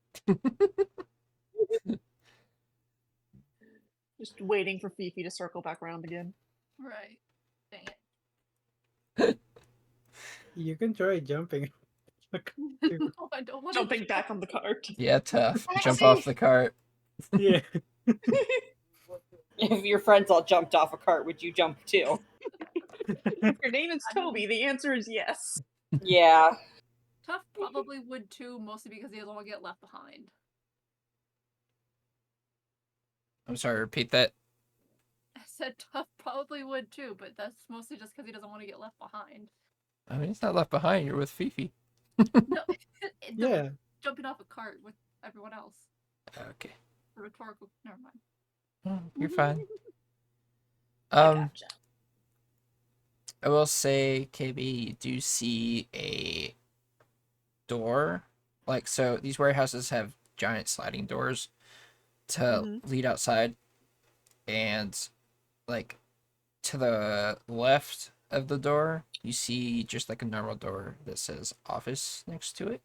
Just waiting for Fifi to circle back around again. Right. Dang it. You can try jumping. No, I don't want Jumping back on the cart. Yeah, tough. Jump off the cart. Yeah. If your friends all jumped off a cart, would you jump too? If your name is Toby, the answer is yes. Yeah. Tough probably would too, mostly because he doesn't want to get left behind. I'm sorry, repeat that. I said Tough probably would too, but that's mostly just because he doesn't want to get left behind. I mean, it's not left behind. You're with Fifi. No, no, Yeah. jumping off a cart with everyone else. Okay. The rhetorical. Never mind. You're fine. I gotcha. I will say, KB, you do see a door. Like, so these warehouses have giant sliding doors to lead outside. And, like, to the left of the door, you see just like a normal door that says office next to it.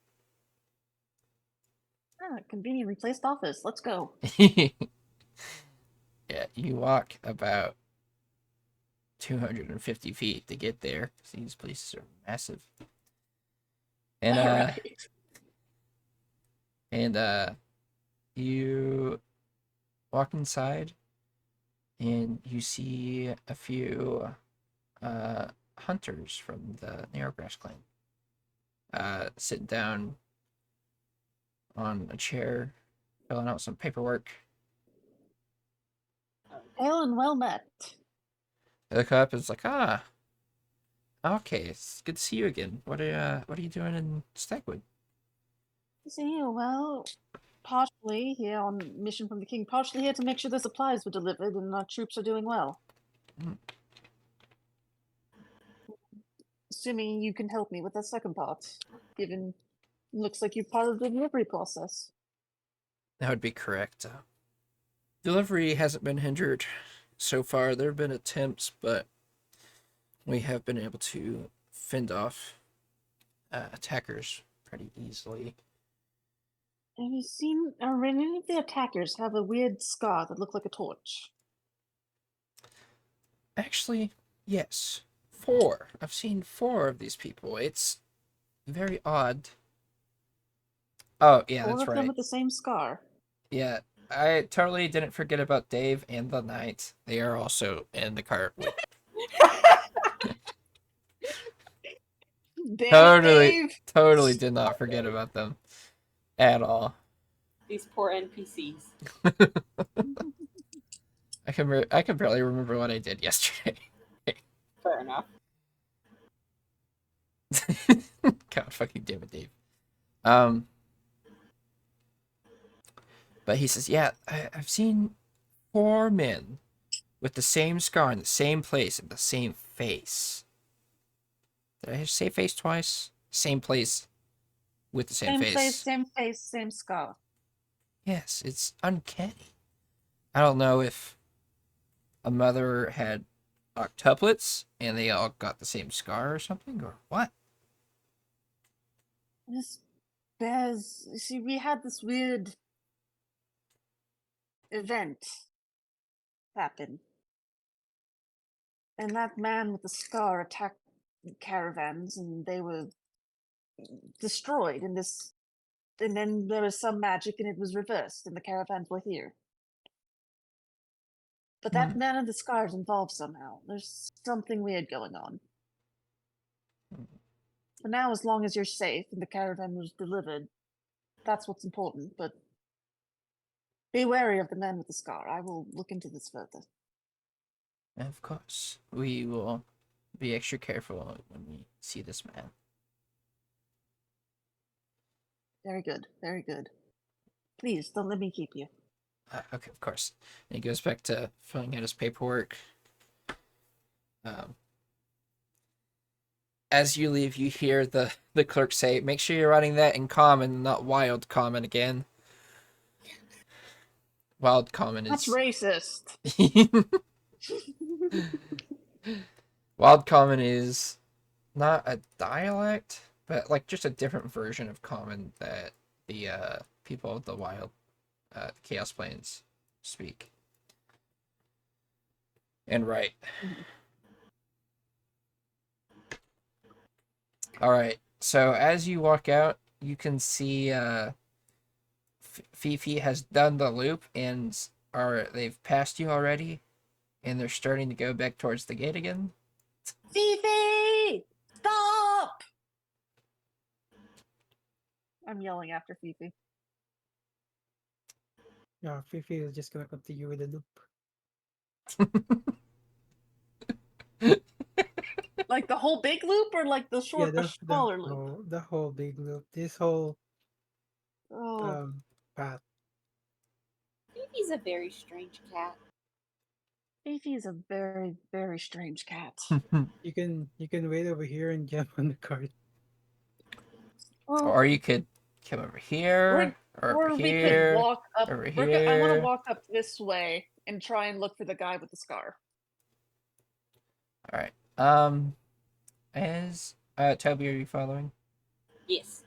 Ah, conveniently placed office. Let's go. Yeah, you walk about 250 feet to get there. These places are massive. And Alright. you walk inside and you see a few hunters from the Narrowgrass clan sitting down on a chair, filling out some paperwork. Hail and well met. I look up and it's like, okay, it's good to see you again. What are you doing in Stagwood? See you. Well, partially here on mission from the king, partially here to make sure the supplies were delivered and our troops are doing well. Mm. Assuming you can help me with that second part, given looks like you're part of the delivery process. That would be correct. Delivery hasn't been hindered so far. There have been attempts, but we have been able to fend off attackers pretty easily. Have you seen any of the attackers have a weird scar that looked like a torch? Actually, yes. 4. I've seen 4 of these people. It's very odd. Oh, yeah, All that's of them right. with the same scar. Yeah, I totally didn't forget about Dave and the Knight. They are also in the cart. Damn it, Dave! Totally did not forget about them at all. These poor NPCs. I can barely remember what I did yesterday. Fair enough. God fucking damn it, Dave. But he says, yeah, I've seen 4 men with the same scar in the same place and the same face. Did I say face twice? Same place with the same face. Same face, same scar. Yes, it's uncanny. I don't know if a mother had octuplets and they all got the same scar or something, or what? This bears. You see, we had this weird event happen. And that man with the scar attacked caravans and they were destroyed in this. And then there was some magic and it was reversed and the caravans were here. But that man of the scar is involved somehow. There's something weird going on. For now, as long as you're safe and the caravan was delivered, that's what's important. But be wary of the man with the scar. I will look into this further. Of course. We will be extra careful when we see this man. Very good, very good. Please, don't let me keep you. Okay, of course. And he goes back to filling out his paperwork. As you leave, you hear the clerk say, make sure you're writing that in common, not wild common again. Wild common is... That's racist. Wild Common is not a dialect, but like just a different version of Common that the people of the Wild Chaos Plains speak and write. All right. So as you walk out, you can see Fifi has done the loop and they've passed you already, and they're starting to go back towards the gate again. Fifi! Stop! I'm yelling after Fifi. Yeah, Fifi is just gonna continue with the loop. Like the whole big loop or like the short, Yeah, smaller loop? the whole big loop. This whole Oh, path. Phoebe's a very strange cat. Fifi is a very, very strange cat. You can wait over here and jump on the cart. Well, Or you could come over here, or or over we here, could walk up. over I want to here. walk up this way and try and look for the guy with the scar. All right. As Toby, are you following? Yes.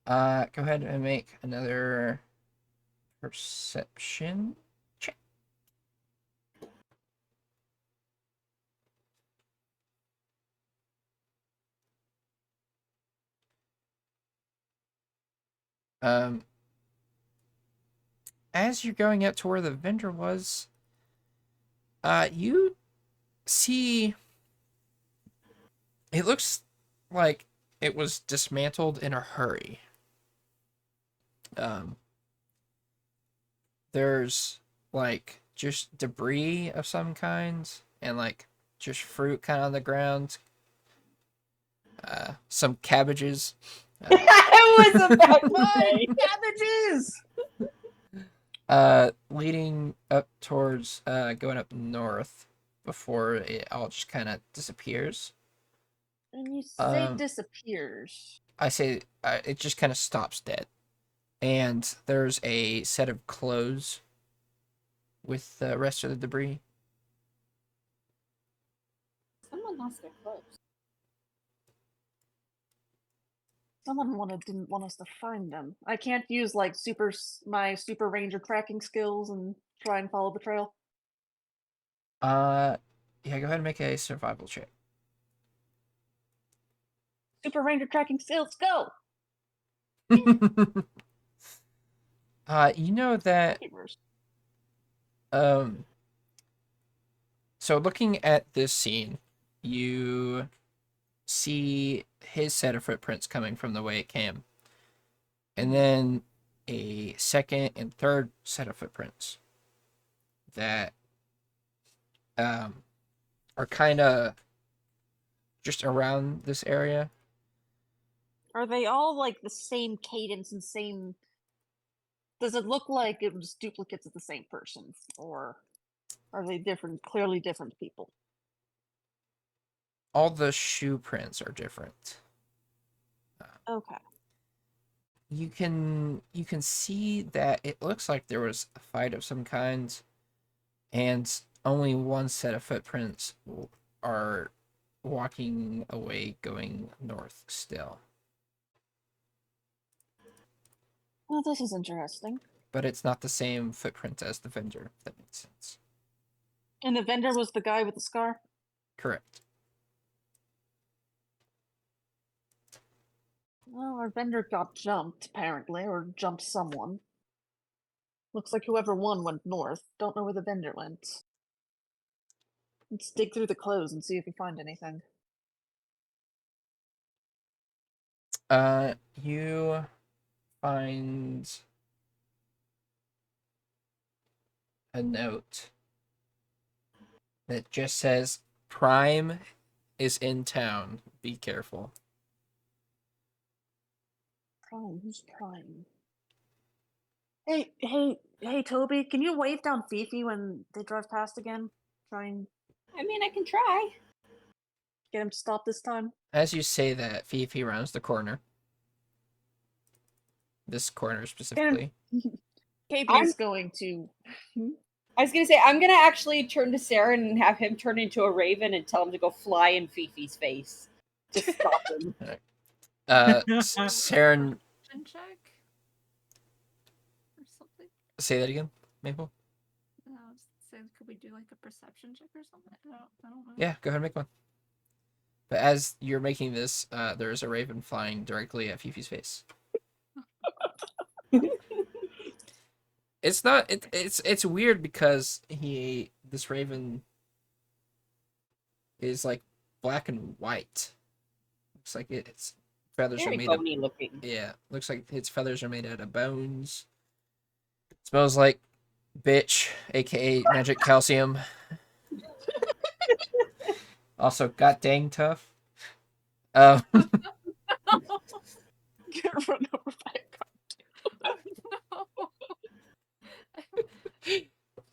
Go ahead and make another perception check. As you're going up to where the vendor was, you see it looks like it was dismantled in a hurry. There's like just debris of some kind and like just fruit kind of on the ground. Some cabbages. I was about to Why say. cabbages? Leading up towards going up north before it all just kind of disappears. And you say Um, disappears. I say it just kind of stops dead. And there's a set of clothes with the rest of the debris. Someone lost their clothes. Someone didn't want us to find them. I can't use like my super ranger tracking skills and try and follow the trail. Yeah, go ahead and make a survival check. Super ranger tracking skills, go! You know that so looking at this scene, you see his set of footprints coming from the way it came. And then a second and third set of footprints that are kind of just around this area. Are they all like the same cadence and same? Does it look like it was duplicates of the same person, or are they different? Clearly different people. All the shoe prints are different. Okay. You can see that it looks like there was a fight of some kind, and only one set of footprints are walking away going north still. Well, this is interesting. But it's not the same footprint as the vendor, if that makes sense. And the vendor was the guy with the scar? Correct. Well, our vendor got jumped, apparently, or jumped someone. Looks like whoever won went north. Don't know where the vendor went. Let's dig through the clothes and see if we find anything. You find a note that just says, "Prime is in town. Be careful." Prime? Who's Prime? Hey, Toby, can you wave down Fifi when they drive past again? Try and I mean, I can try. get him to stop this time? As you say that, Fifi rounds the corner. This corner specifically. KB's going to... I was gonna say I'm gonna actually turn to Saren and have him turn into a raven and tell him to go fly in Fifi's face to stop him. Saren, Perception check or something. say that again, Maple. No, say, could we do like a perception check or something? I don't know. Yeah, go ahead and make one. But as you're making this, there is a raven flying directly at Fifi's face. It's not. It's weird because this raven is like black and white. Looks like its feathers Very are made of. bony looking. Yeah, looks like its feathers are made out of bones. Smells like bitch, aka magic calcium. Also, god dang tough. Get run over by a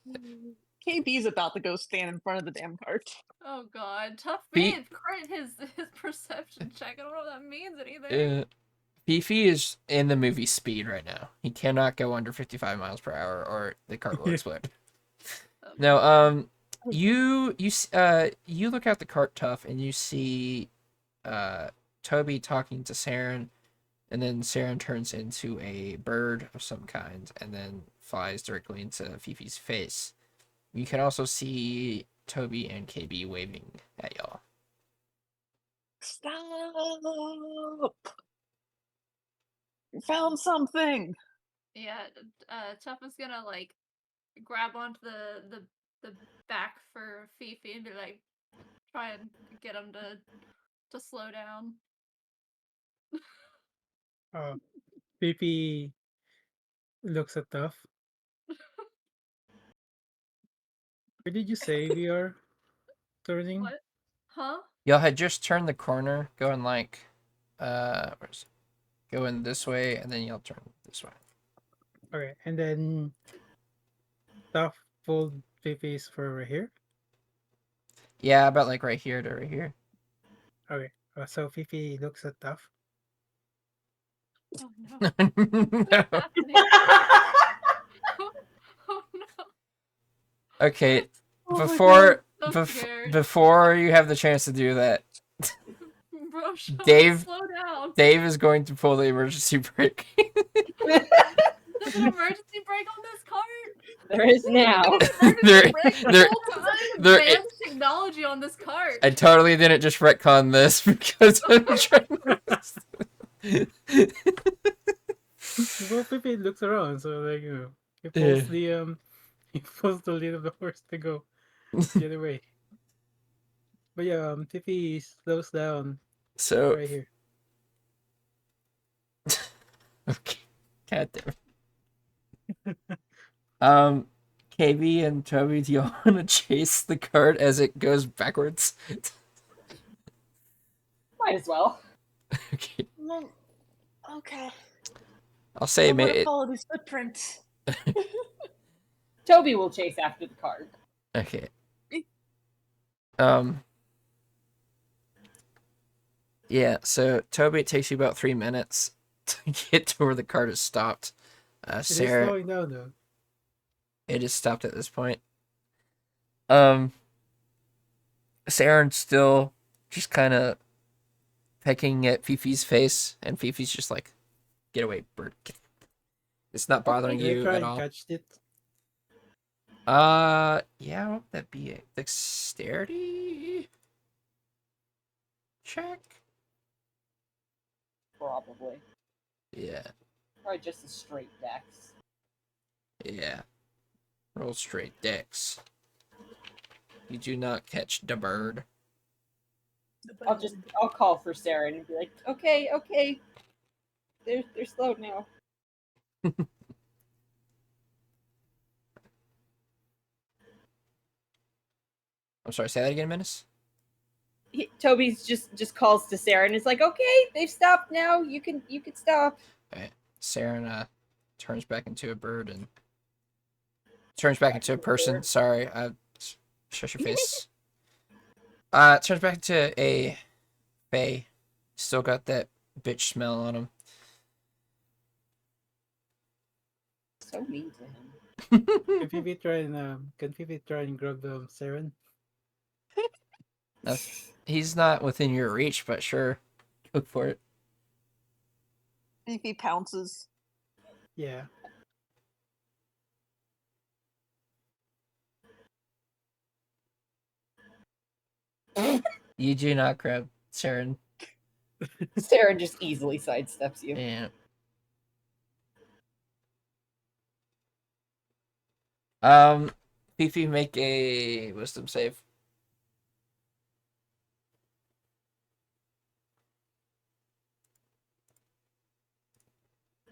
No. KB's about to go stand in front of the damn cart. Oh god, Tough Fe- may have crit his perception check. I don't know if that means anything. Fifi is in the movie Speed right now. He cannot go under 55 miles per hour or the cart will explode. No, you look out the cart, Tough, and you see Toby talking to Saren, and then Saren turns into a bird of some kind and then flies directly into Fifi's face. You can also see Toby and KB waving at y'all. Stop! You found something! Yeah, Tough is gonna like grab onto the back for Fifi and be like, try and get him to slow down. Fifi looks at Tough. Where did you say we are turning? What? Huh? Y'all had just turned the corner, going like, going this way, and then y'all turn this way. Okay, and then Tough pulled Fifi's fur right here. Yeah, about like right here to right here. Okay, so Fifi looks at Tough. Oh no. No. Happening? Oh no. Okay, Oh my before God, so scared. before you have the chance to do that, Bro, shut up, Dave- slow down. Dave is going to pull the emergency brake. There's an emergency brake on this cart. There is now. Emergency There- brake the there- whole time. there- Advanced technology on this cart. I totally didn't just retcon this because I'm trying. Well, Fifi looks around, so like he pulls he pulls the lead of the horse to go the other way. But yeah, Fifi slows down So right here. okay, god damn it. KB and Toby, do y'all want to chase the cart as it goes backwards? Might as well. Okay, Okay. I'll say I'm gonna it. follow these footprints. Toby will chase after the cart. Okay. Yeah, so Toby, it takes you about 3 minutes to get to where the cart is stopped. It is Sarah, slowing down though. it is stopped at this point. Saren's still just kind of pecking at Fifi's face, and Fifi's just like, "Get away, bird." It's not bothering Can I you try at and all. catch it? Yeah, what would that be? A dexterity check? Probably. Yeah, Probably just a straight dex. yeah. Roll straight dex. You do not catch the bird. I'll call for Sarah and be like, okay. They're slowed now. I'm sorry, say that again, Menace? Toby's just calls to Sarah and is like, okay, they've stopped now. You can stop. Saren turns back into a bird and turns back into a person. Sorry, shush your face. Turns back into a fae. Still got that bitch smell on him. So mean to him. Can Fifi try and grab Saren? He's not within your reach, but sure. Go for it. Fifi pounces. Yeah. You do not grab Saren. Sarah just easily sidesteps you. Yeah. Fifi, make a wisdom save.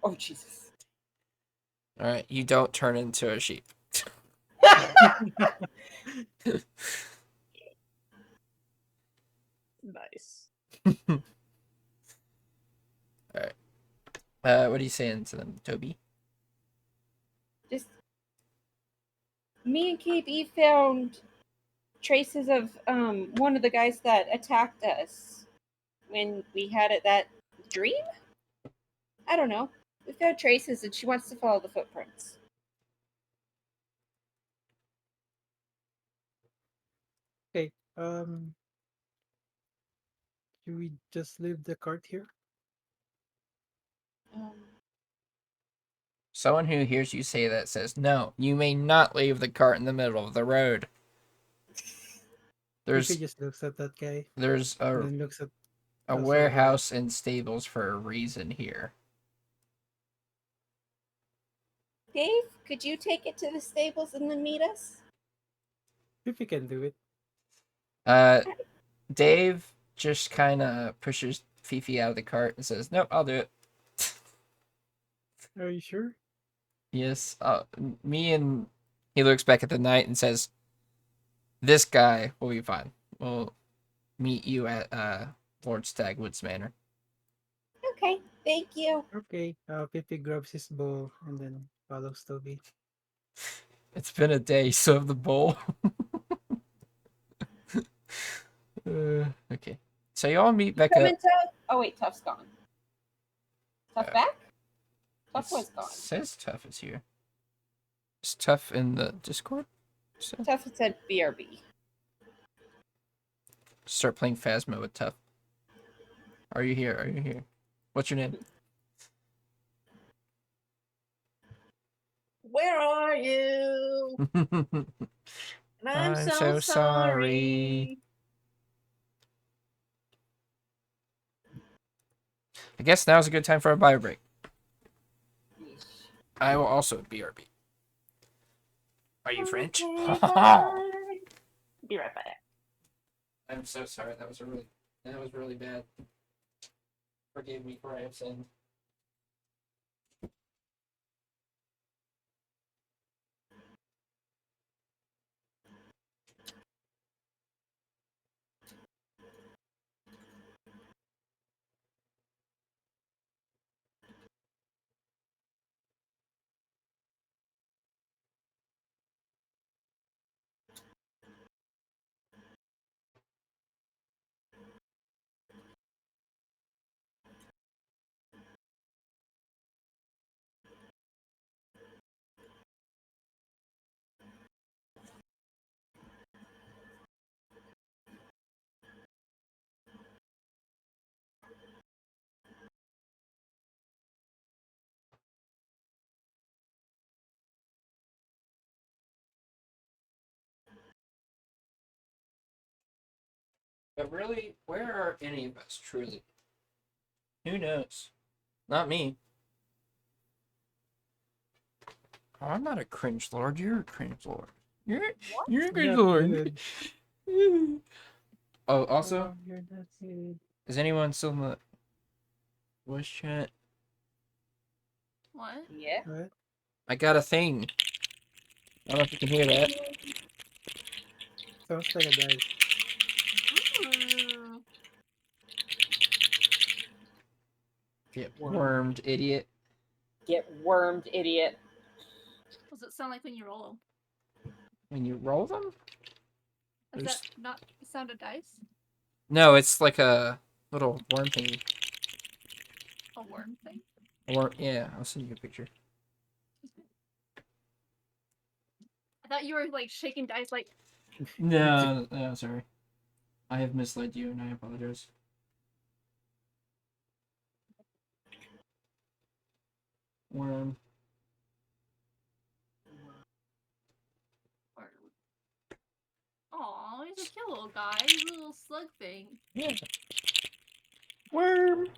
Oh, Jesus. All right, you don't turn into a sheep. Nice. All right. What are you saying to them, Toby? Just me and KB found traces of one of the guys that attacked us when we had that dream. I don't know. We found traces, and she wants to follow the footprints. Okay. Do we just leave the cart here? Someone who hears you say that says, "No, you may not leave the cart in the middle of the road." Fifi just looks at that guy There's and a then looks at a us over. warehouse and stables for a reason here. Dave, could you take it to the stables and then meet us? Fifi can do it. Dave just kind of pushes Fifi out of the cart and says, "Nope, I'll do it." Are you sure? Yes. Me and he looks back at the knight and says, "This guy will be fine. We'll meet you at Lord Stagwood's manor." Okay, thank you. Okay. Fifi grabs his bowl and then follows Toby. It's been a day, so have the bowl. Okay. So y'all meet back Come up. in, Tough. Oh wait, Tough's gone. Tough back? Tough was gone. Says Tough is here. Is Tough in the Discord? So Tough said BRB. start playing Phasma with Tough. Are you here? Are you here? What's your name? Where are you? And I'm, I'm so, so sorry. I guess now's a good time for a bio break. I will also BRB. Are you French? Okay, bye. Be right back. I'm so sorry. That was really bad. Forgive me for I have sinned. But really, where are any of us truly? Who knows? Not me. Oh, I'm not a cringe lord. You're a cringe lord. You're a cringe Not lord. good. Oh, also, Oh, you're not good. is anyone still in the voice chat? What? Yeah. What? I got a thing. I don't know if you can hear that. Sounds like a dice. Ooh. Get wormed, idiot. Get wormed, idiot. What does it sound like when you roll them? When you roll them? Is There's- that not the sound of dice? No, it's like a little worm thingy. A worm thing? Or yeah, I'll send you a picture. thought you were like shaking dice like No, no, sorry. I have misled you, and I apologize. Worm. aw, he's a cute little guy, he's a little slug thing. Yeah. Worm.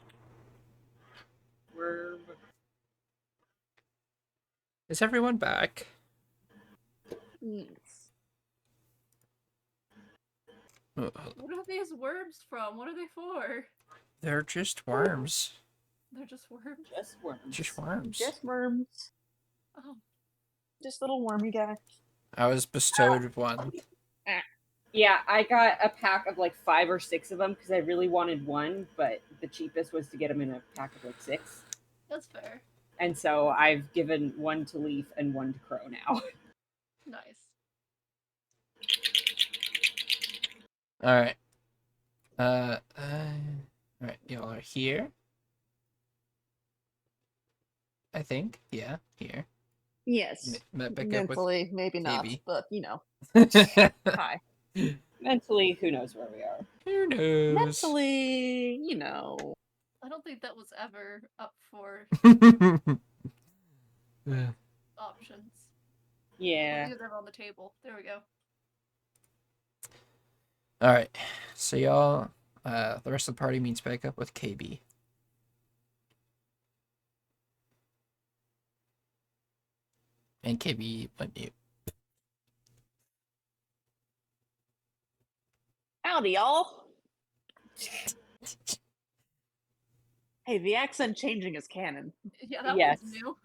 Worm. Is everyone back? Yes. Uh, What are these worms from? What are they for? They're just worms. They're just worms. Just worms. Just worms. Just worms. Oh, Just little wormy guy. I was bestowed one. Yeah, I got a pack of like 5 or 6 of them because I really wanted one, but the cheapest was to get them in a pack of like 6. that's fair. And so I've given one to Leaf and one to Crow now. Nice. All right. All right. Y'all are here. I think. Yeah, here. Yes. Met back Mentally, maybe not, KB. but you know. up with. Hi. Mentally, who knows where we are. Who knows? Mentally, you know. I don't think that was ever up for Yeah. options. Yeah. They're on the table. There we go. All right. So y'all, the rest of the party meets back up with KB. And KB went mute. Howdy, y'all. Hey, the accent changing is canon. Yeah, that Yes. one's new.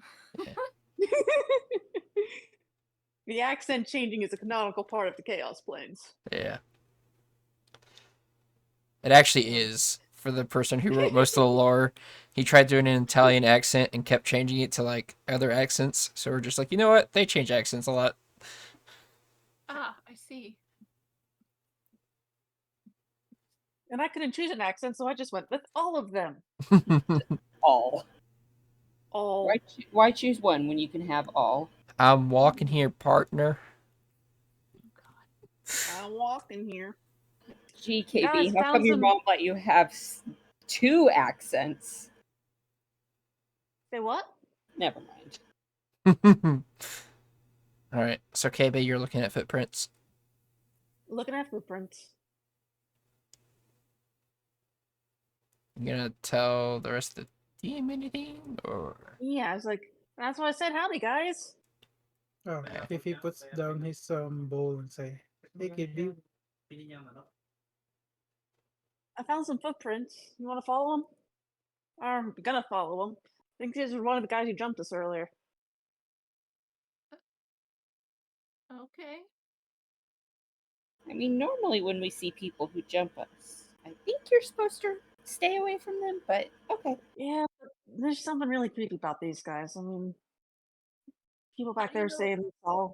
The accent changing is a canonical part of the Chaos Planes. Yeah. It actually is. For the person who wrote most of the lore, he tried doing an Italian accent and kept changing it to like other accents. So we're just like, you know what? They change accents a lot. Ah, I see. And I couldn't choose an accent, so I just went with all of them. All. All. Why choose one when you can have all? I'm walking here, partner. I'm walking here. Gee, KB, Guys, how come your thousand- mom let you have 2 accents? Say what? Never mind. All right. So KB, you're looking at footprints. Looking at footprints. You gonna tell the rest of the team anything, or Yeah, I was like, that's why I said howdy, guys. Oh, Yeah. if he puts down his bowl and say, "Hey, KB, I found some footprints. You want to follow them? I'm gonna follow them. I think these are one of the guys who jumped us earlier. Okay. I mean, normally when we see people who jump us, I think you're supposed to stay away from them, but okay. Yeah, but there's something really creepy about these guys. I mean, people back do you there know- saying they saw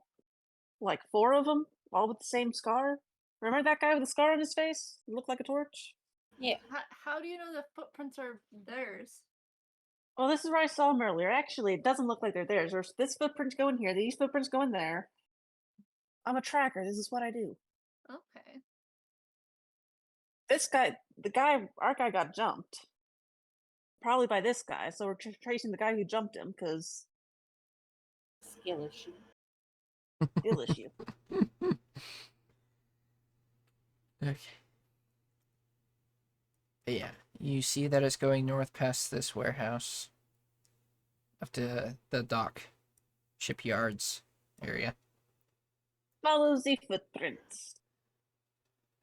like 4 of them, all with the same scar. Remember that guy with the scar on his face? He looked like a torch. Yeah. How do you know the footprints are theirs? Well, this is where I saw them earlier. Actually, it doesn't look like they're theirs. There's this footprint going here. These footprints going there. I'm a tracker. This is what I do. Okay. This guy, our guy got jumped. Probably by this guy. So we're tracing the guy who jumped him because Skill issue. ill issue. okay. But yeah, you see that it's going north past this warehouse, up to the dock, shipyards area. Follow the footprints.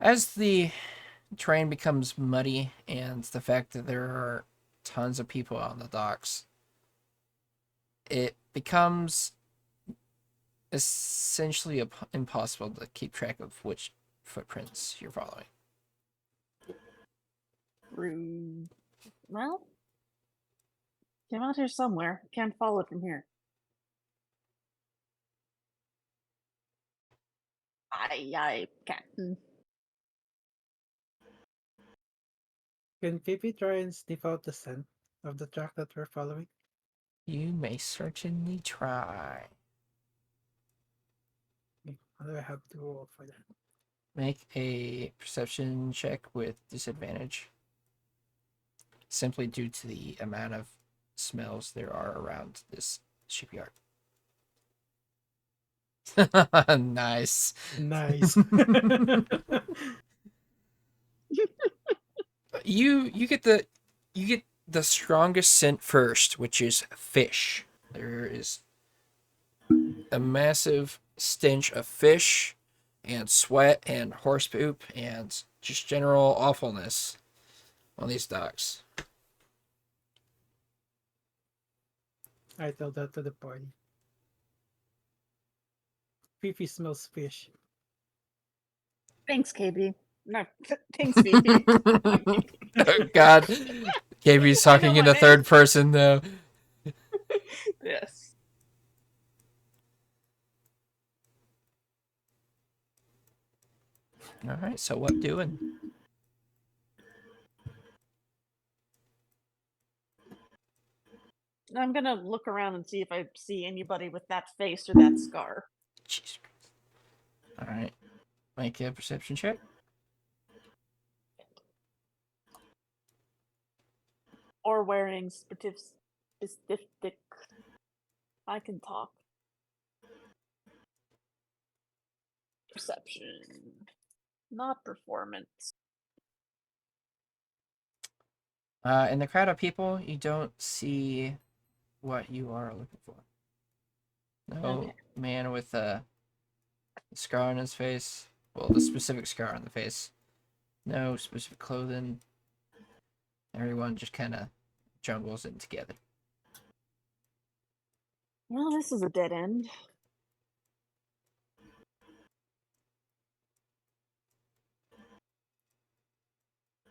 As the terrain becomes muddy and the fact that there are tons of people on the docks, it becomes essentially impossible to keep track of which footprints you're following. Rude. Well, came out here somewhere. Can't follow it from here. Aye, Captain. can PP try and sniff out the scent of the track that we're following?" You may certainly try. What do I have to roll for that? Make a perception check with disadvantage. Simply due to the amount of smells there are around this shipyard. Nice. Nice. You get the strongest scent first, which is fish. There is a massive stench of fish and sweat and horse poop and just general awfulness on these docks. I tell that to the party. Fifi smells fish. Thanks, KB. No, thanks, Phoebe. Oh, God. KB's talking in my the name. third person, though. Yes. All right, so what doing? I'm gonna look around and see if I see anybody with that face or that scar. Jesus Christ. All right, make a perception check. Or wearing specific. I can talk. Perception. Not performance. In the crowd of people, you don't see what you are looking for. No Okay. man with a scar on his face. Well, the specific scar on the face. No specific clothing. Everyone just kind of jumbles in together. Well, this is a dead end.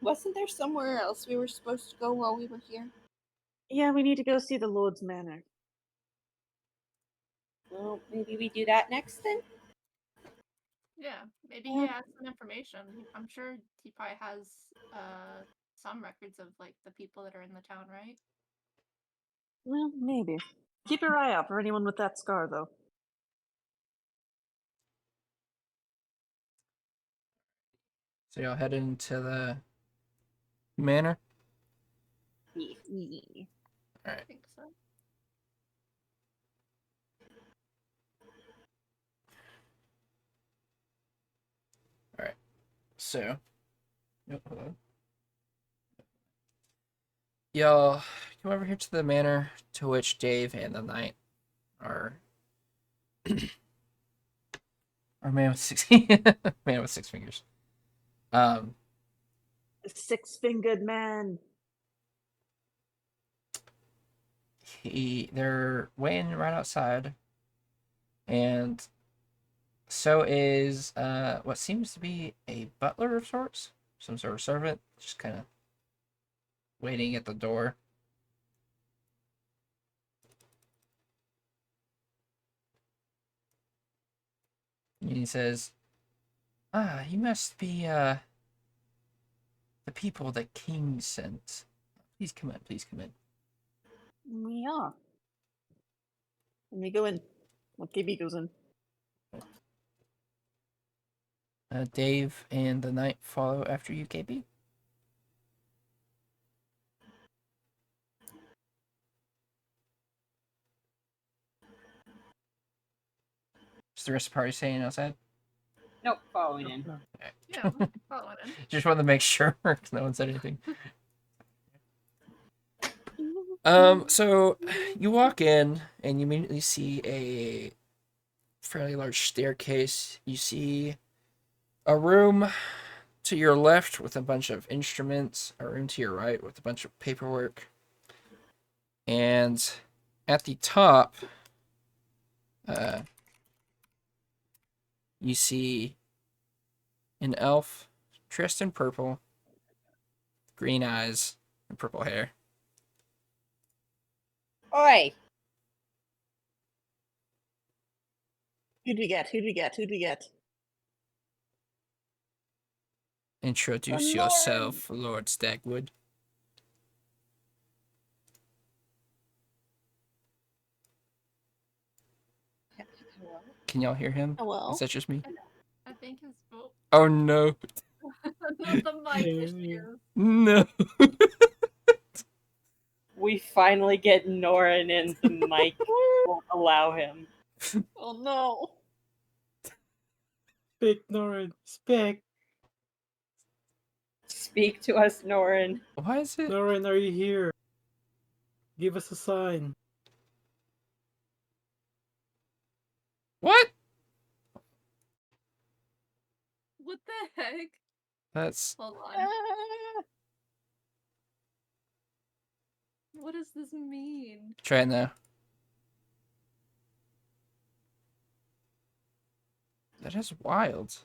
Wasn't there somewhere else we were supposed to go while we were here? Yeah, we need to go see the Lord's Manor. Well, maybe we do that next then? Yeah, maybe he has some information. I'm sure he probably has some records of like the people that are in the town, right? Well, maybe. Keep your eye out for anyone with that scar, though. So y'all head into the manor. Yeah. Yeah. All I right. think so. So, oh, hold on. Y'all come over here to the manor to which Dave and the knight are. Or man with six man with 6 fingers. The six-fingered man. They're waiting right outside, and so is what seems to be a butler of sorts, some sort of servant, just kind of waiting at the door. And he says, "Ah, you must be the people that King sent. Please come in. Please come in." We are. Let me go in. Well, KB goes in. Dave and the knight follow after you, KB. Is the rest of the party staying outside? Nope, following in. Yeah, following in. Just wanted to make sure no one said anything. So you walk in and you immediately see a fairly large staircase. You see a room to your left with a bunch of instruments, a room to your right with a bunch of paperwork. And at the top, you see an elf dressed in purple, green eyes, and purple hair. Oi! Who'd we get? Who'd we get? Who'd we get? Introduce yourself, Lord Stagwood. Can y'all hear him? Hello? Is that just me? I think his vote. Oh no. The mic Yeah. issue. No. We finally get Norin and the mic won't allow him. Oh no. Speak, Norin. Speak. Speak to us, Norin. Why is it? Norin, are you here? Give us a sign. What? What the heck? That's Hold on. Ah. What does this mean? try it now. That is wild.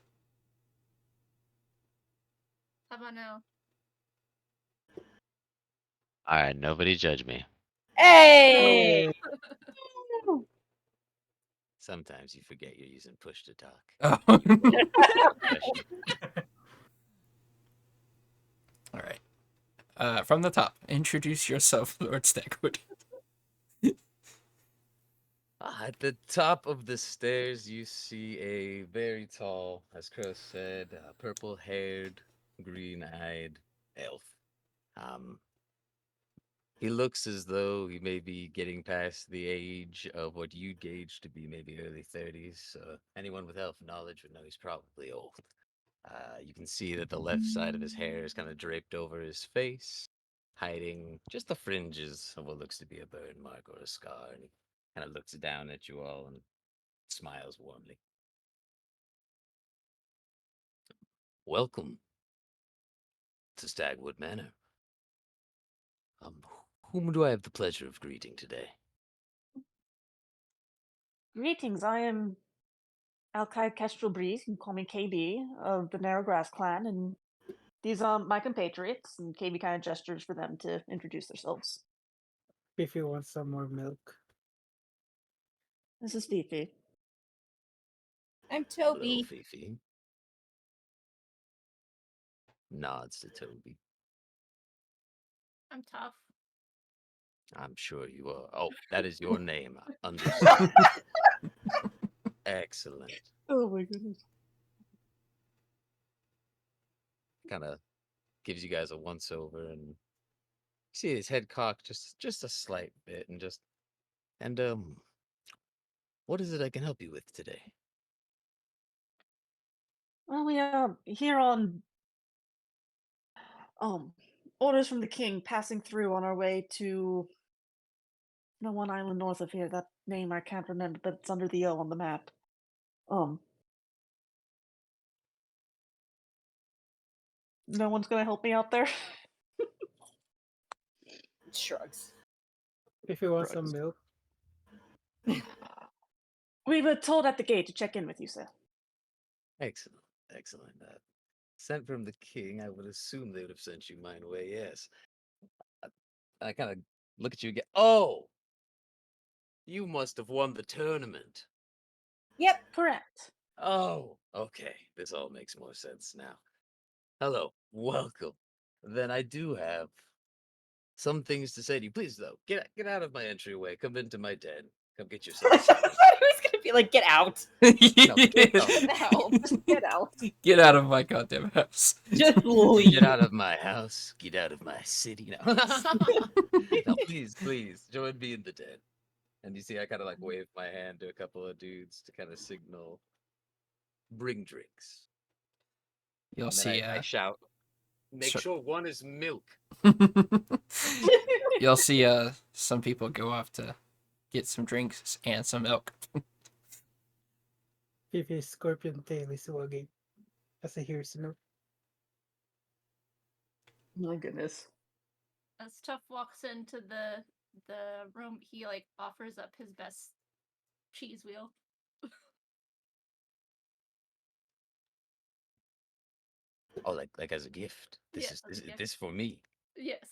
How about now? Alright, nobody judge me. Hey! Sometimes you forget you're using push to talk. Oh. Question. All right. From the top, introduce yourself, Lord Stagwood. At the top of the stairs, you see a very tall, as Crow said, purple-haired, green-eyed elf. He looks as though he may be getting past the age of what you'd gauge to be maybe early 30s. Anyone with elf knowledge would know he's probably old. You can see that the left side of his hair is kind of draped over his face, hiding just the fringes of what looks to be a burn mark or a scar. And he kind of looks down at you all and smiles warmly. Welcome to Stagwood Manor. Whom do I have the pleasure of greeting today? Greetings, I am Alkai Kestrel Breeze, you can call me KB, of the Narrowgrass clan, and these are my compatriots, and KB kind of gestures for them to introduce themselves. If you want some more milk. This is Fifi. I'm Hello, Toby. Fifi. Nods to Toby. I'm tough. I'm sure you are. Oh, that is your name. Understood. Excellent. Oh my goodness. Kind of gives you guys a once over, and you see his head cocked just a slight bit, and what is it I can help you with today? Well, we are here on orders from the king, passing through on our way to the one island north of here. That name I can't remember, but it's under the O on the map. No one's gonna help me out there. Shrugs. If you want some milk. We were told at the gate to check in with you, sir. Excellent, excellent. Sent from the king, I would assume they would have sent you mine way. Yes. I kind of look at you again. Oh, you must have won the tournament. Yep. Correct. Oh, okay. This all makes more sense now. Hello, welcome. Then I do have some things to say to you. Please, though, get out of my entryway. Come into my den. Come get yourself. I thought he was gonna be like, get out. Get out. Get out of my goddamn house. Just leave. Get out of my house. Get out of my city. No, no, please, join me in the den. And you see, I kind of like wave my hand to a couple of dudes to kind of signal, bring drinks. You'll And then see. I shout, make Sure. sure one is milk. You'll see. Some people go off to get some drinks and some milk. Fifi's scorpion tail is wagging as he hears milk. My goodness. As Tuff walks into the room, he like offers up his best cheese wheel. Oh, like as a gift. This Yeah, is as a gift. this for me. Yes.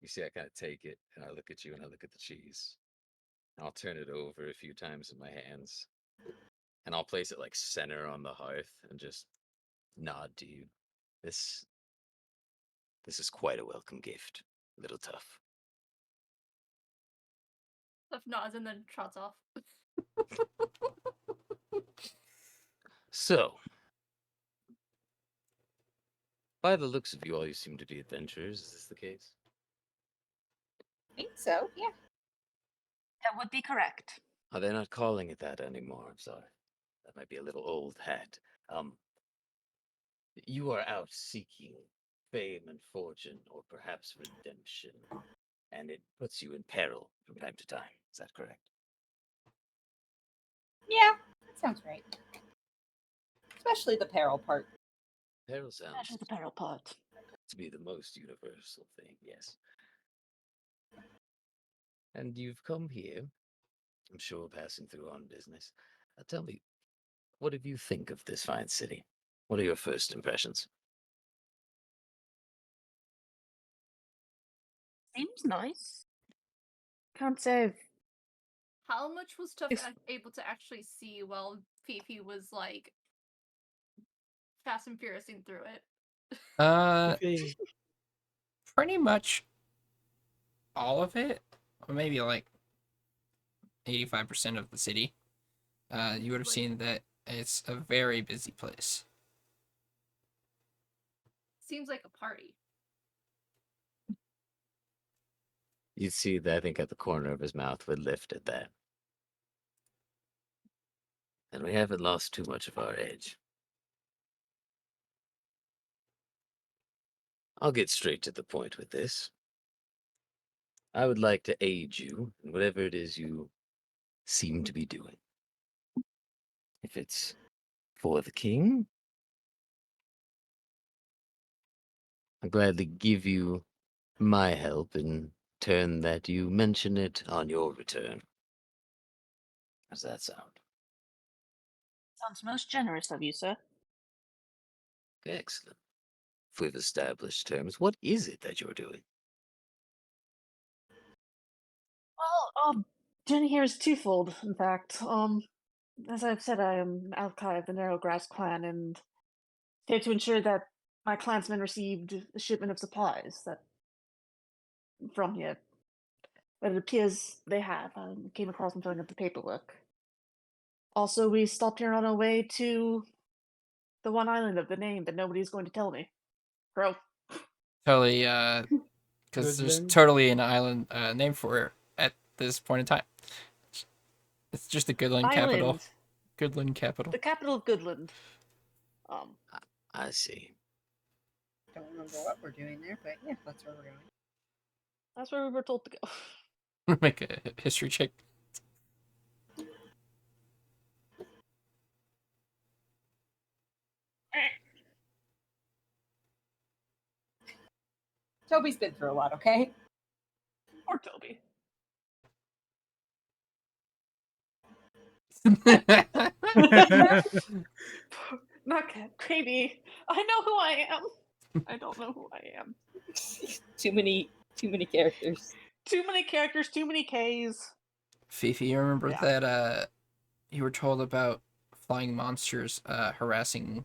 You see, I kind of take it and I look at you and I look at the cheese. And I'll turn it over a few times in my hands. And I'll place it like center on the hearth and just nod to you. This is quite a welcome gift, little Tough. Tuff nods and then trots off. So, by the looks of you all, you seem to be adventurers. Is this the case? I think so, yeah. That would be correct. Oh, they're not calling it that anymore. I'm sorry. That might be a little old hat. You are out seeking fame and fortune, or perhaps redemption, and it puts you in peril from time to time. Is that correct? Yeah, that sounds right. Especially the peril part. Peril sounds Especially the peril part. to be the most universal thing, yes. And you've come here, I'm sure passing through on business. Tell me, what do you think of this fine city? What are your first impressions? Seems nice. Can't say I've How much was Tuff Ex- able to actually see while Fifi was like Fast and Furiousing through it? Fifi, Pretty much all of it, or maybe like 85% of the city. You would have seen that it's a very busy place. Seems like a party. You'd see that I think at the corner of his mouth would lift at that. And we haven't lost too much of our edge. I'll get straight to the point with this. I would like to aid you in whatever it is you seem to be doing. If it's for the king, I'll gladly give you my help in turn that you mention it on your return. How's that sound? sounds most generous of you, sir. Excellent. If we've established terms, what is it that you're doing? Well, journey here is twofold, in fact. As I've said, I am Alkai of the Narrowgrass clan, and here to ensure that my clansmen received a shipment of supplies that from here. But it appears they have. I came across them filling up the paperwork. Also, we stopped here on our way to the one island of the name that nobody's going to tell me. Bro. Totally, because there's Goodland? totally an island name for it at this point in time. It's just the Goodland capital. Island. Goodland capital. The capital of Goodland. I see. Don't remember what we're doing there, but yeah, that's where we're going. That's where we were told to go. Make a history check. Toby's been through a lot, okay? Poor Toby. Not cat, baby. I know who I am. I don't know who I am. Too many characters. Too many characters, too many Ks. Fifi, you remember Yeah. that you were told about flying monsters harassing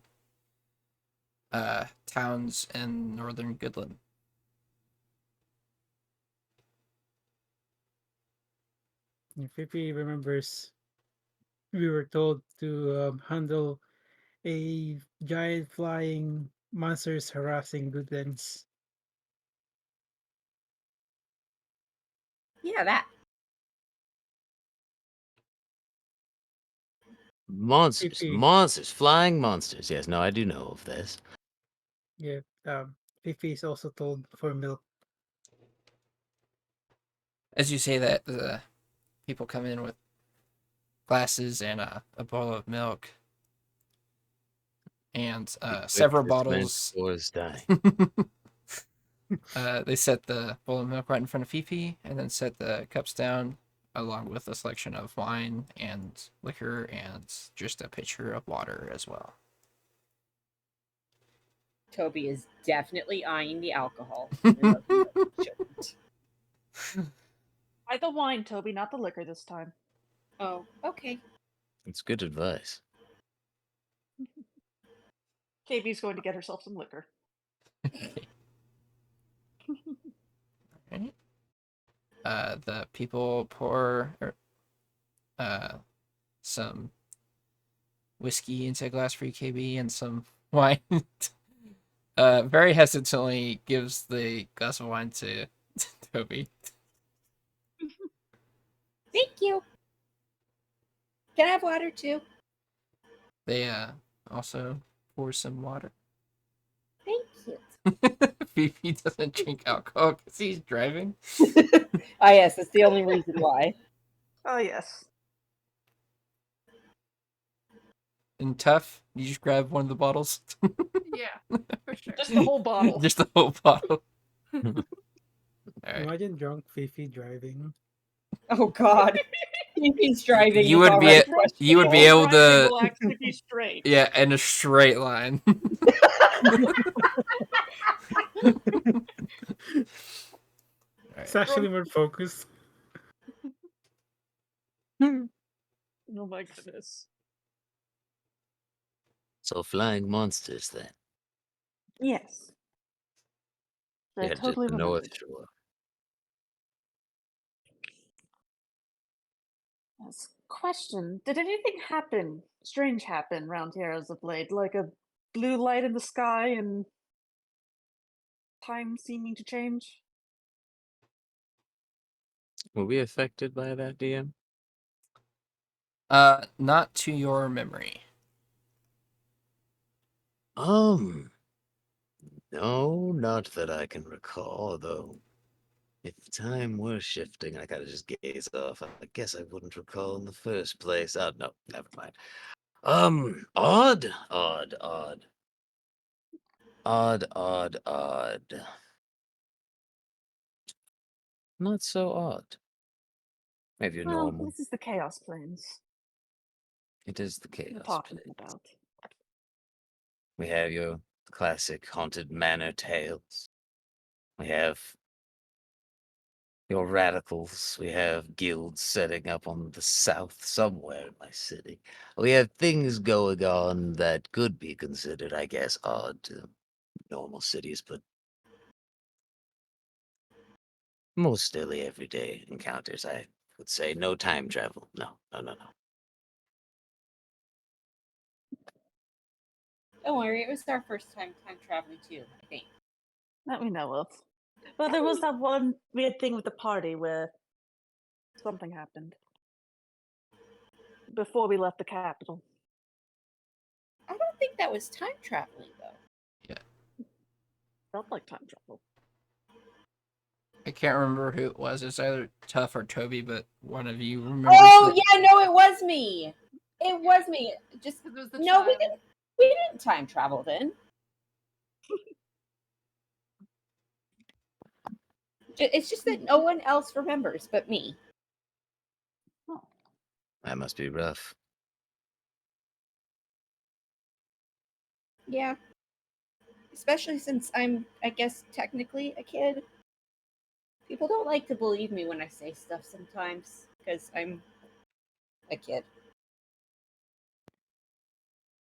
towns in northern Goodland? Fifi remembers we were told to handle a giant flying monsters harassing Goodlands. Yeah, that. Monsters, Fifi. monsters, flying monsters. Yes, no, I do know of this. Yeah, Fifi is also told for milk. As you say that, the people come in with glasses and a bowl of milk and several This bottles. man's floors die. They set the bowl of milk right in front of Fifi and then set the cups down along with a selection of wine and liquor and just a pitcher of water as well. Toby is definitely eyeing the alcohol. Shouldn't. Buy the wine, Toby, not the liquor this time. Oh, okay. It's good advice. KB's going to get herself some liquor. Right? the people pour some whiskey into a glass for you, KB, and some wine. Very hesitantly gives the glass of wine to Toby. Thank you. Can I have water too? They also pour some water. Thank you. Fifi doesn't drink alcohol because he's driving. Ah, yes, that's the only reason why. Oh yes. And Tough, you just grab one of the bottles. Yeah, for sure. Just the whole bottle. Just the whole bottle. All right. Imagine drunk Fifi driving. Oh God, he's driving. You is would be already a- you would be questionable. able Driving to- will actually be straight. Yeah, in a straight line. It's actually more focused. Oh my goodness. So flying monsters then. Yes. I Headed totally to remembered. North Shore. Yes. Question: did anything strange happen around here as of late? Like a blue light in the sky and time seeming to change? Were we affected by that, DM? Not to your memory. No, not that I can recall, though. If time were shifting, I gotta just gaze off. I guess I wouldn't recall in the first place. Oh, no, never mind. Odd. Not so odd. Maybe you're Well, normal. this is the Chaos Plains It is the we're chaos. talking Plains. about. We have your classic haunted manor tales. We have your radicals. We have guilds setting up on the south somewhere in my city. We have things going on that could be considered, I guess, odd to normal cities, but mostly everyday encounters, I would say. No time travel. No. Don't worry, it was our first time traveling too, I think. That we know of. Well, there was that one weird thing with the party where something happened before we left the capital. I don't think that was time traveling though. Felt like time travel. I can't remember who it was. It's either Tough or Toby, but one of you remembers. Oh that- yeah, no, it was me. It was me. Just 'Cause it was the no, we child. didn't. We didn't time travel then. It's just that no one else remembers but me. That must be rough. Yeah. Especially since I'm, I guess, technically a kid. People don't like to believe me when I say stuff sometimes because I'm a kid.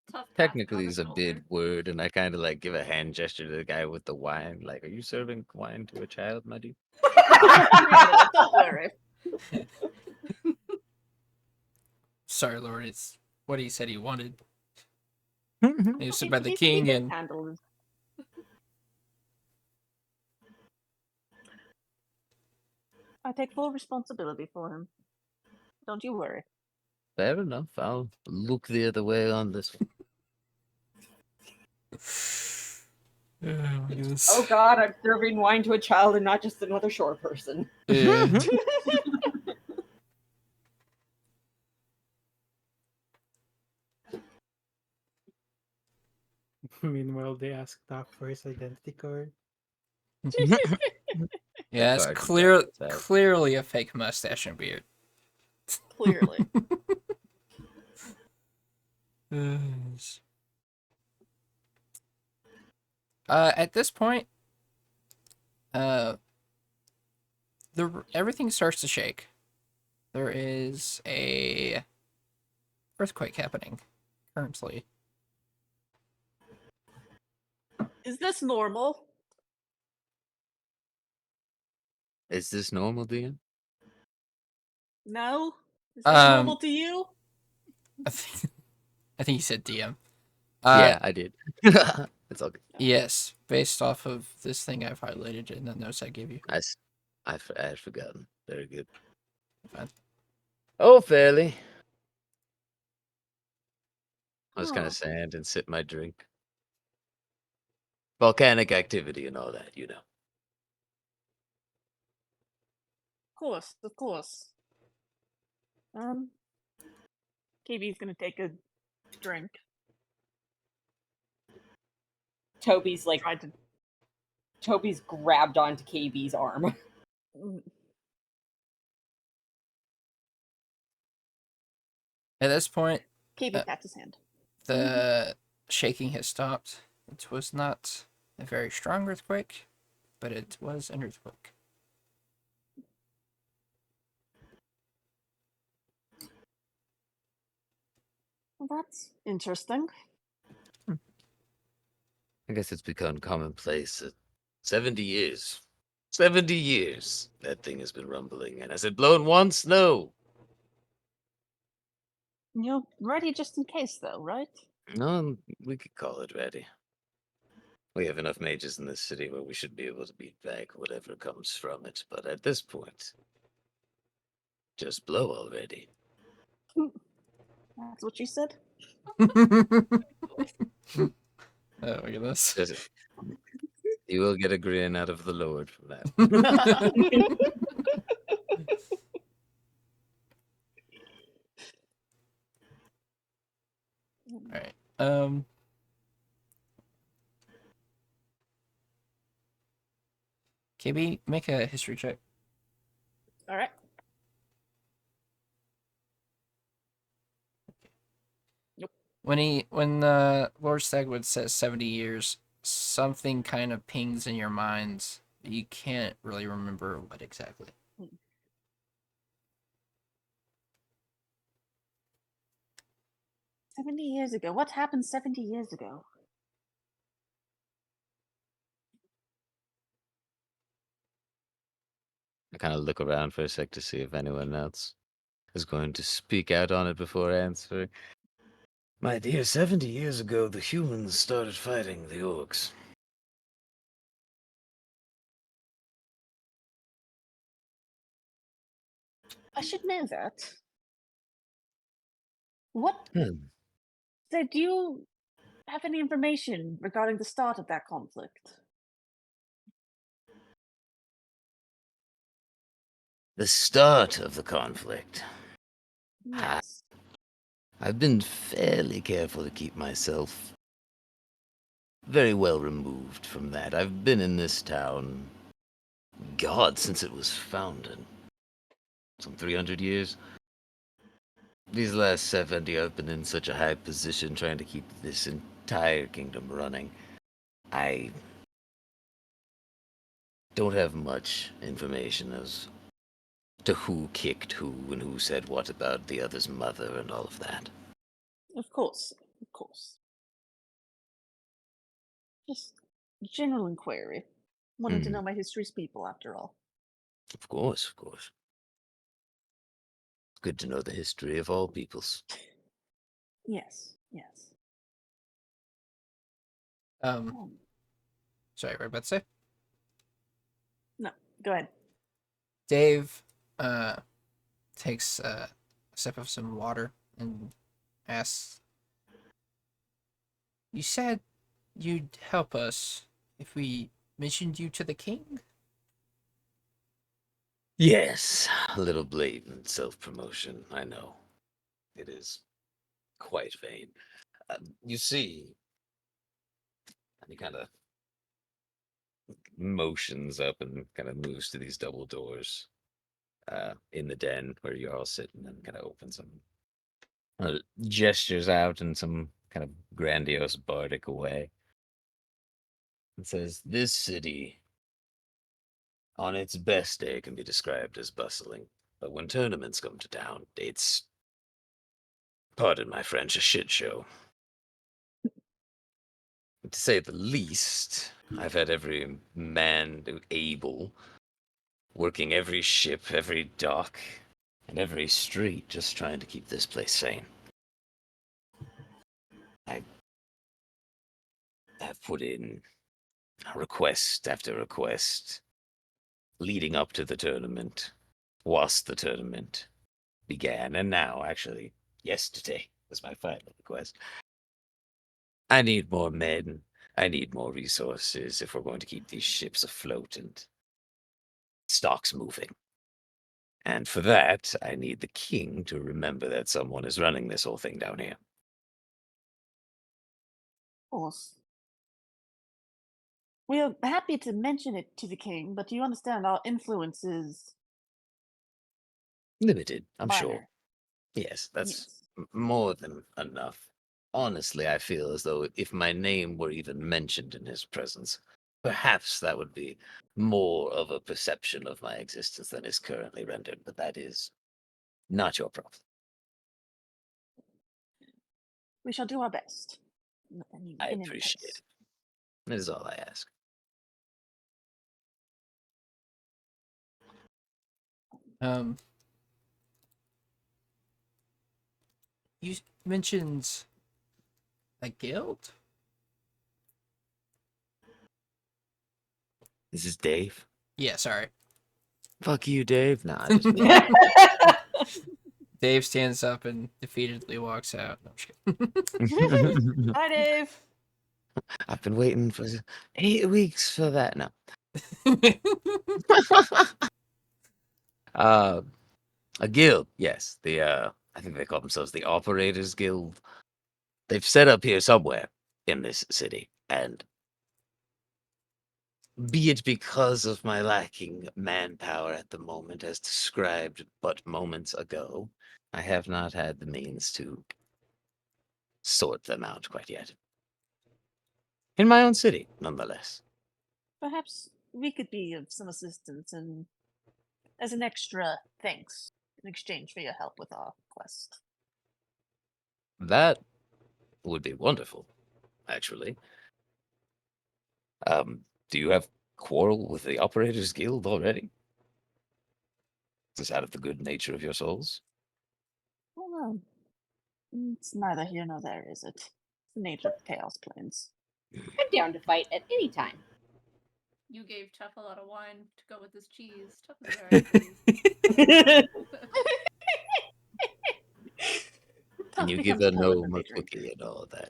Tough passed Technically on is the a big shoulder. word, and I kind of like give a hand gesture to the guy with the wine. Like, are you serving wine to a child, my dude? Don't worry. Sorry, Lord. It's what he said he wanted. Mm-hmm. He was said He- by the he king, can and handle it. I take full responsibility for him. Don't you worry. Fair enough. I'll look the other way on this one. oh my goodness. Oh God, I'm serving wine to a child and not just another short person. Yeah. Meanwhile, they ask Doc for his identity card. Yeah, it's Card that. clearly a fake mustache and beard. Clearly. At this point, everything starts to shake. There is a earthquake happening currently. Is this normal? Is this normal, DM? No? Is this normal Um, to you? I think you said DM. Yeah, I did. It's all good. Yes, based off of this thing I've highlighted in the notes I gave you. I had forgotten. Very good. Fine. Oh, fairly. I was kind Oh, of sad and sip my drink. Volcanic activity and all that, you know. of course, of course. KB's gonna take a drink. Toby's like Try to. Toby's grabbed onto KB's arm. Mm, At this point, KB pats his hand. the shaking has stopped. It was not a very strong earthquake, but it was an earthquake. Well, that's interesting. I guess it's become commonplace. 70 years. 70 years that thing has been rumbling. And has it blown once? No. You're ready just in case, though, right? No, we could call it ready. We have enough mages in this city where we should be able to beat back whatever comes from it. But at this point, just blow already. That's what you said. Oh, look at this. Just- you will get a grin out of the Lord from that. Alright. KB, make a history check. All right. When Lord Stagwood says 70 years, something kind of pings in your minds. You can't really remember what exactly. 70 years ago. What happened 70 years ago? I kind of look around for a sec to see if anyone else is going to speak out on it before answering. My dear, 70 years ago, the humans started fighting the orcs. I should know that. What Hmm. do you have any information regarding the start of that conflict? The start of the conflict. Yes. I've been fairly careful to keep myself very well removed from that. I've been in this town, God, since it was founded. Some 300 years. These last 70, I've been in such a high position trying to keep this entire kingdom running. I don't have much information as to who kicked who and who said what about the other's mother and all of that. Of course. Of course. Just general inquiry. Wanting to Hmm. know my history's people, after all. Of course, of course. It's good to know the history of all peoples. Yes. Yes. Sorry, what were you about to say? No, go ahead. Dave takes a sip of some water and asks, "You said you'd help us if we mentioned you to the king?" Yes, a little blatant self-promotion, I know. It is quite vain. You see, and he kind of motions up and kind of moves to these double doors in the den where you're all sitting and kind of opens them. Gestures out in some kind of grandiose bardic way. And says, "This city, on its best day, can be described as bustling. But when tournaments come to town, it's, pardon my French, a shit show. To say the least, I've had every man able working every ship, every dock, and every street just trying to keep this place sane. I have put in request after request leading up to the tournament, whilst the tournament began, and now, actually, yesterday was my final request. I need more men. I need more resources if we're going to keep these ships afloat and stocks moving. And for that, I need the king to remember that someone is running this whole thing down here. Of course. We are happy to mention it to the king, but you understand our influence is Limited, I'm sure. minor. Yes, that's Yes. more than enough. Honestly, I feel as though if my name were even mentioned in his presence, perhaps that would be more of a perception of my existence than is currently rendered, but that is not your problem. We shall do our best. I In any appreciate case. it. That is all I ask. You mentioned a guild? This is Dave. Yeah, sorry. Fuck you, Dave. Nah, Dave stands up and defeatedly walks out. No, I'm just kidding. Hi, Dave. I've been waiting for 8 weeks for that now. A guild, yes. I think they call themselves the Operators Guild. They've set up here somewhere in this city, and be it because of my lacking manpower at the moment, as described but moments ago, I have not had the means to sort them out quite yet. In my own city, nonetheless. Perhaps we could be of some assistance and as an extra thanks in exchange for your help with our quest. That would be wonderful, actually. Do you have quarrel with the Operators Guild already? Is this out of the good nature of your souls? Oh no. It's neither here nor there, is it? It's the nature of the Chaos Plains. I'm down to fight at any time. You gave Chuff a lot of wine to go with his cheese. Chuff is very pleased. And you give becomes a a pillar gnome that a they drink. cookie and all that.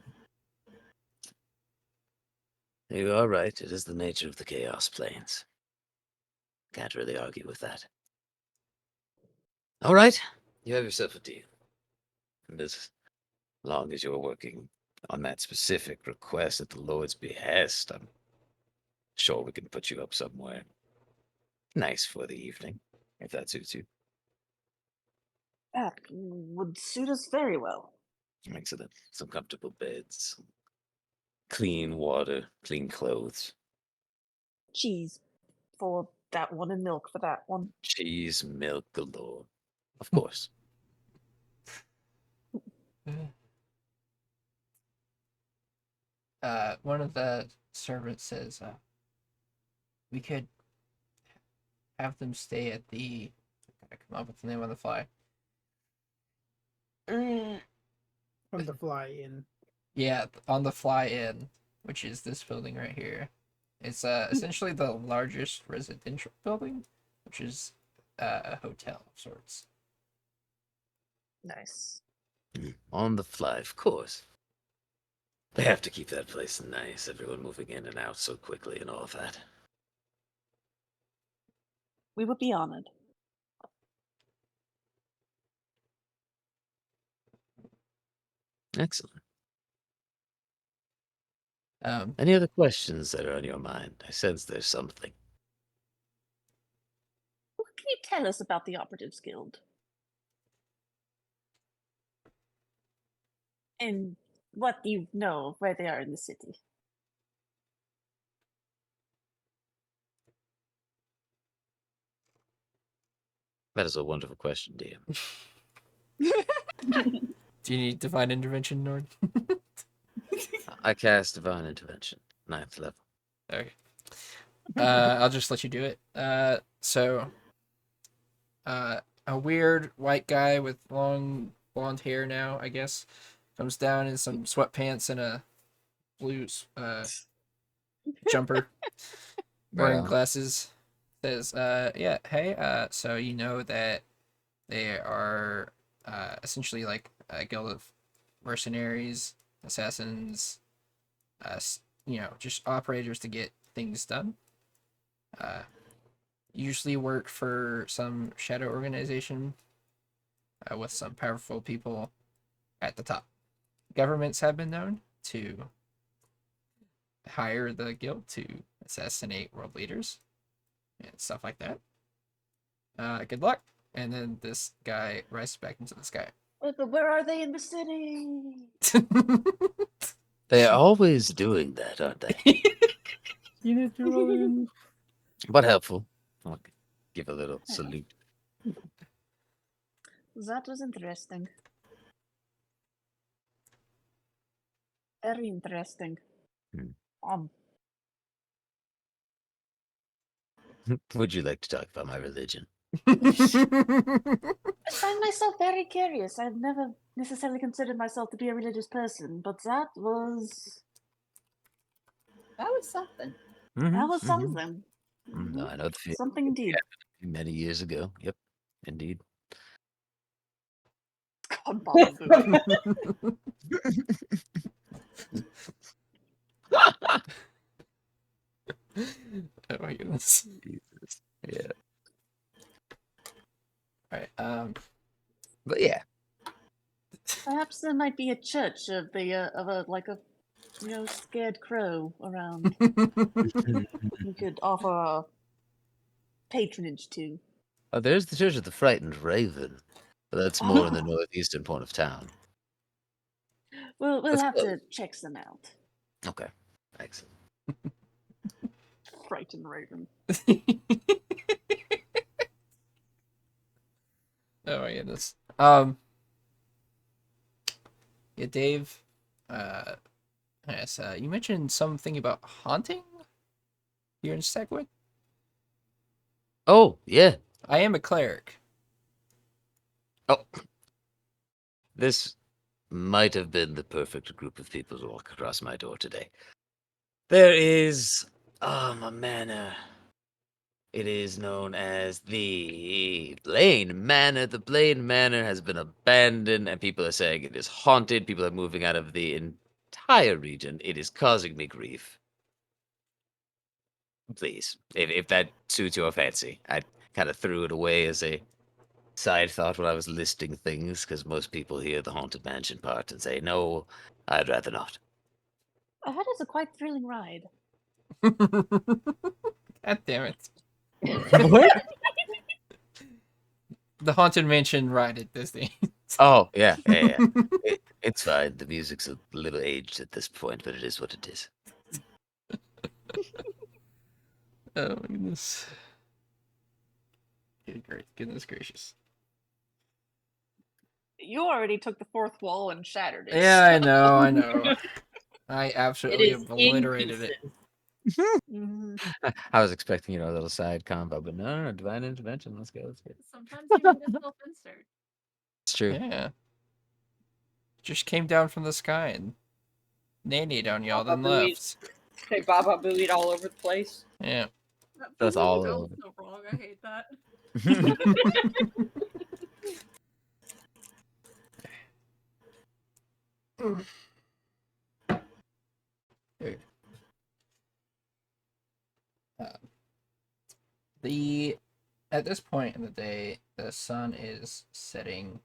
You are right. It is the nature of the Chaos Plains. Can't really argue with that. All right. You have yourself a deal. And as long as you're working on that specific request at the Lord's behest, I'm sure we can put you up somewhere nice for the evening, if that suits you. That would suit us very well. Excellent. Some comfortable beds, clean water, clean clothes, Cheese for that one and milk for that one. cheese, milk galore. Of course. One of the servants says, we could have them stay at the. I gotta come up with the name on the fly. On the fly in. Yeah, on the Fly Inn, which is this building right here. It's essentially the largest residential building, which is a hotel of sorts. Nice. On the fly, of course. They have to keep that place nice, everyone moving in and out so quickly and all of that. We would be honored. Excellent. Um, Any other questions that are on your mind? I sense there's something. What can you tell us about the Operatives Guild? And what you know of where they are in the city? That is a wonderful question, DM. do you need divine intervention, Nord? I cast Divine Intervention, 9th level. Okay. I'll just let you do it. So, a weird white guy with long blonde hair now, I guess, comes down in some sweatpants and a blue jumper, wearing Well, glasses. Says, yeah, hey, so you know that they are essentially like a guild of mercenaries, assassins, just operators to get things done. Usually work for some shadow organization with some powerful people at the top. Governments have been known to hire the guild to assassinate world leaders and stuff like that. Good luck. And then this guy rises back into the sky. But where are they in the city? they're always doing that, aren't they? But helpful. I'll give a little salute. That was interesting. Very interesting. Would you like to talk about my religion? I find myself very curious. I've never necessarily considered myself to be a religious person, but that was something. something. No, I know the feeling. Something indeed. Many years ago. Yep, indeed. God, Baba Booey. Oh my goodness. Jesus. Yeah. Alright, But yeah. Perhaps there might be a church of a scared crow around. You could offer patronage to. Oh, there's the Church of the Frightened Raven. But that's more in the northeastern part of town. We'll That's have close. to check them out. Okay. Excellent. Frightened Raven. Oh my goodness. Yeah, Dave. Yes. You mentioned something about haunting here in Stegwood. Oh, yeah. I am a cleric. Oh. This might have been the perfect group of people to walk across my door today. There is a manor. It is known as the Blaine Manor. The Blaine Manor has been abandoned, and people are saying it is haunted. People are moving out of the entire region. It is causing me grief. Please, if that suits your fancy. I kind of threw it away as a side thought when I was listing things, because most people hear the Haunted Mansion part and say, no, I'd rather not. That is a quite thrilling ride. God damn it. What? The Haunted Mansion ride at Disney. Oh, yeah. It's fine. The music's a little aged at this point, but it is what it is. Oh my goodness. Good great. Goodness gracious. You already took the fourth wall and shattered it. Yeah, I know. I absolutely It is obliterated in it. Mhm. I was expecting, a little side combo, but no, divine intervention. Let's go. Sometimes you need a self insert. It's true. Yeah. Just came down from the sky and nannied on y'all, then Baba Booey. left. They Baba Booeyed all over the place. Yeah. That's all That of was it. so wrong. I hate that. Dude. At this point in the day, the sun is setting,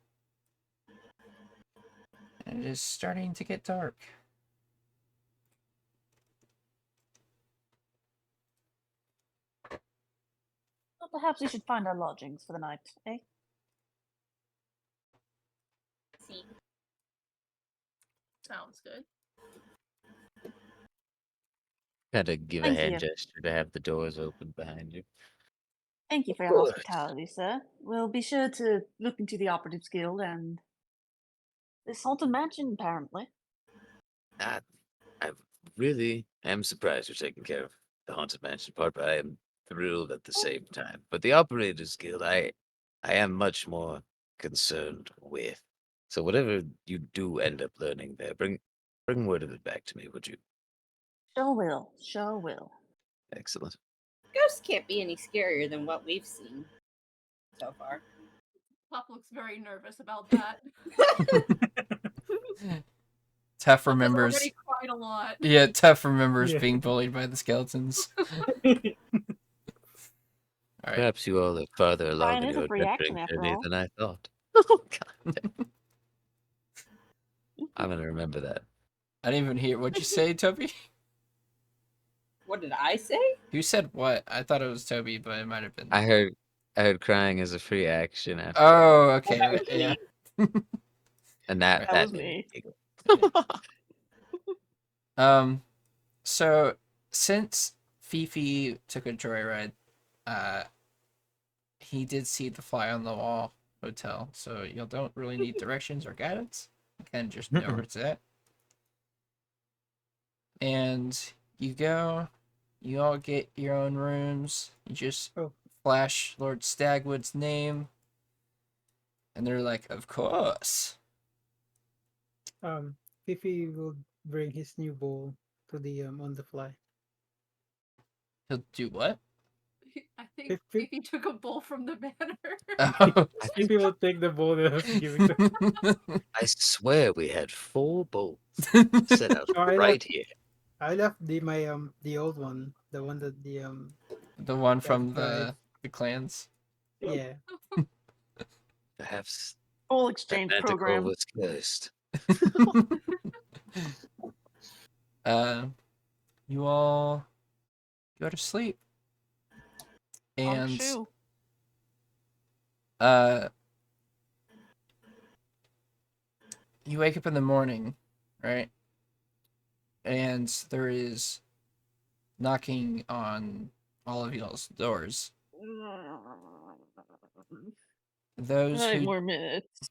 and it is starting to get dark. Well, perhaps we should find our lodgings for the night, eh? See. Sounds good. Kind of give a Thank hand you. gesture to have the doors open behind you. Thank you for your course. hospitality, sir. We'll be sure to look into the Operatives Guild and this haunted mansion, apparently. I really am surprised you're taking care of the Haunted Mansion part, but I am thrilled at the same time. But the Operators Guild, I am much more concerned with. So whatever you do end up learning there, bring word of it back to me, would you? Sure will. Sure will. Excellent. Ghosts can't be any scarier than what we've seen so far. Pup looks very nervous about that. Tough Pup has remembers. already cried a lot. Yeah, Tough remembers Yeah. being bullied by the skeletons. All right. Perhaps you all are farther along Brian in is a your free action adventuring after journey all. than I thought. Oh, God damn. I'm gonna remember that. I didn't even hear. What'd you say, Toby? What did I say? Who said what? I thought it was Toby, but it might have been. I heard crying as a free action after. Oh, okay. that Right, was yeah. And that That that was made me. giggle. So since Fifi took a joyride, he did see the Fly on the Wall hotel, so you don't really need directions or guidance. You can just know where it's at. And you go, you all get your own rooms. You just Oh. flash Lord Stagwood's name, and they're like, "Of course." Fifi will bring his new bowl to the on the fly. He'll do what? I think Fifi took a bowl from the manor. Oh. Fifi will take the bowl and give it to I swear we had 4 bowls set out Oh, I right left, here. I left my the old one, the one that The one from fried. the clans. Yeah. Perhaps Full that exchange manticore program. was cursed. You all go to sleep. Honk And shoe. you wake up in the morning, right? And there is knocking on all of y'all's doors. Those 9 who more minutes.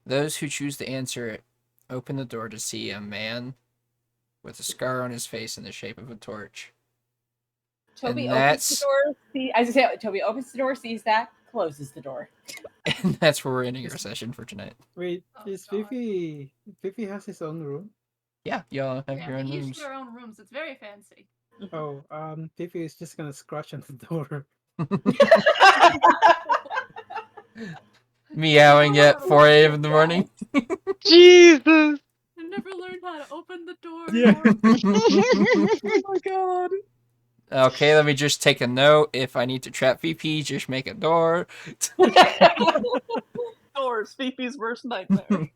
those who choose to answer it open the door to see a man with a scar on his face in the shape of a torch. Toby And opens the that's door. As I say, Toby opens the door, sees that, closes the door. and that's where we're ending our session for tonight. Wait, Oh, is God. Fifi has his own room? Yeah, y'all have Yeah, your we own each rooms. get our own rooms. It's very fancy. Oh, Fifi is just gonna scratch on the door. Meowing at 4 a.m. in the morning. Jesus! I never learned how to open the door. Yeah. Oh my god. Okay, let me just take a note. If I need to trap VP, just make a door. Doors, Fifi's worst nightmare.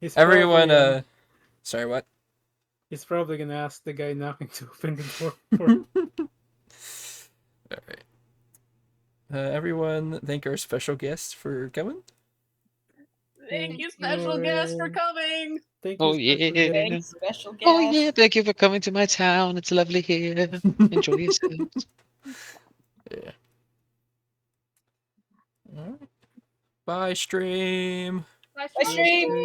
He's Everyone, probably, sorry, what? he's probably gonna ask the guy knocking to open the door for him. All right. Everyone, thank our special guests for coming. Thank you, special guest, for coming. Thank Oh, you, special yeah. guest. Thanks, special guest. Oh yeah, thank you for coming to my town. It's lovely here. Enjoy yourselves. Yeah. All right. Bye, stream. Bye, Bye, stream.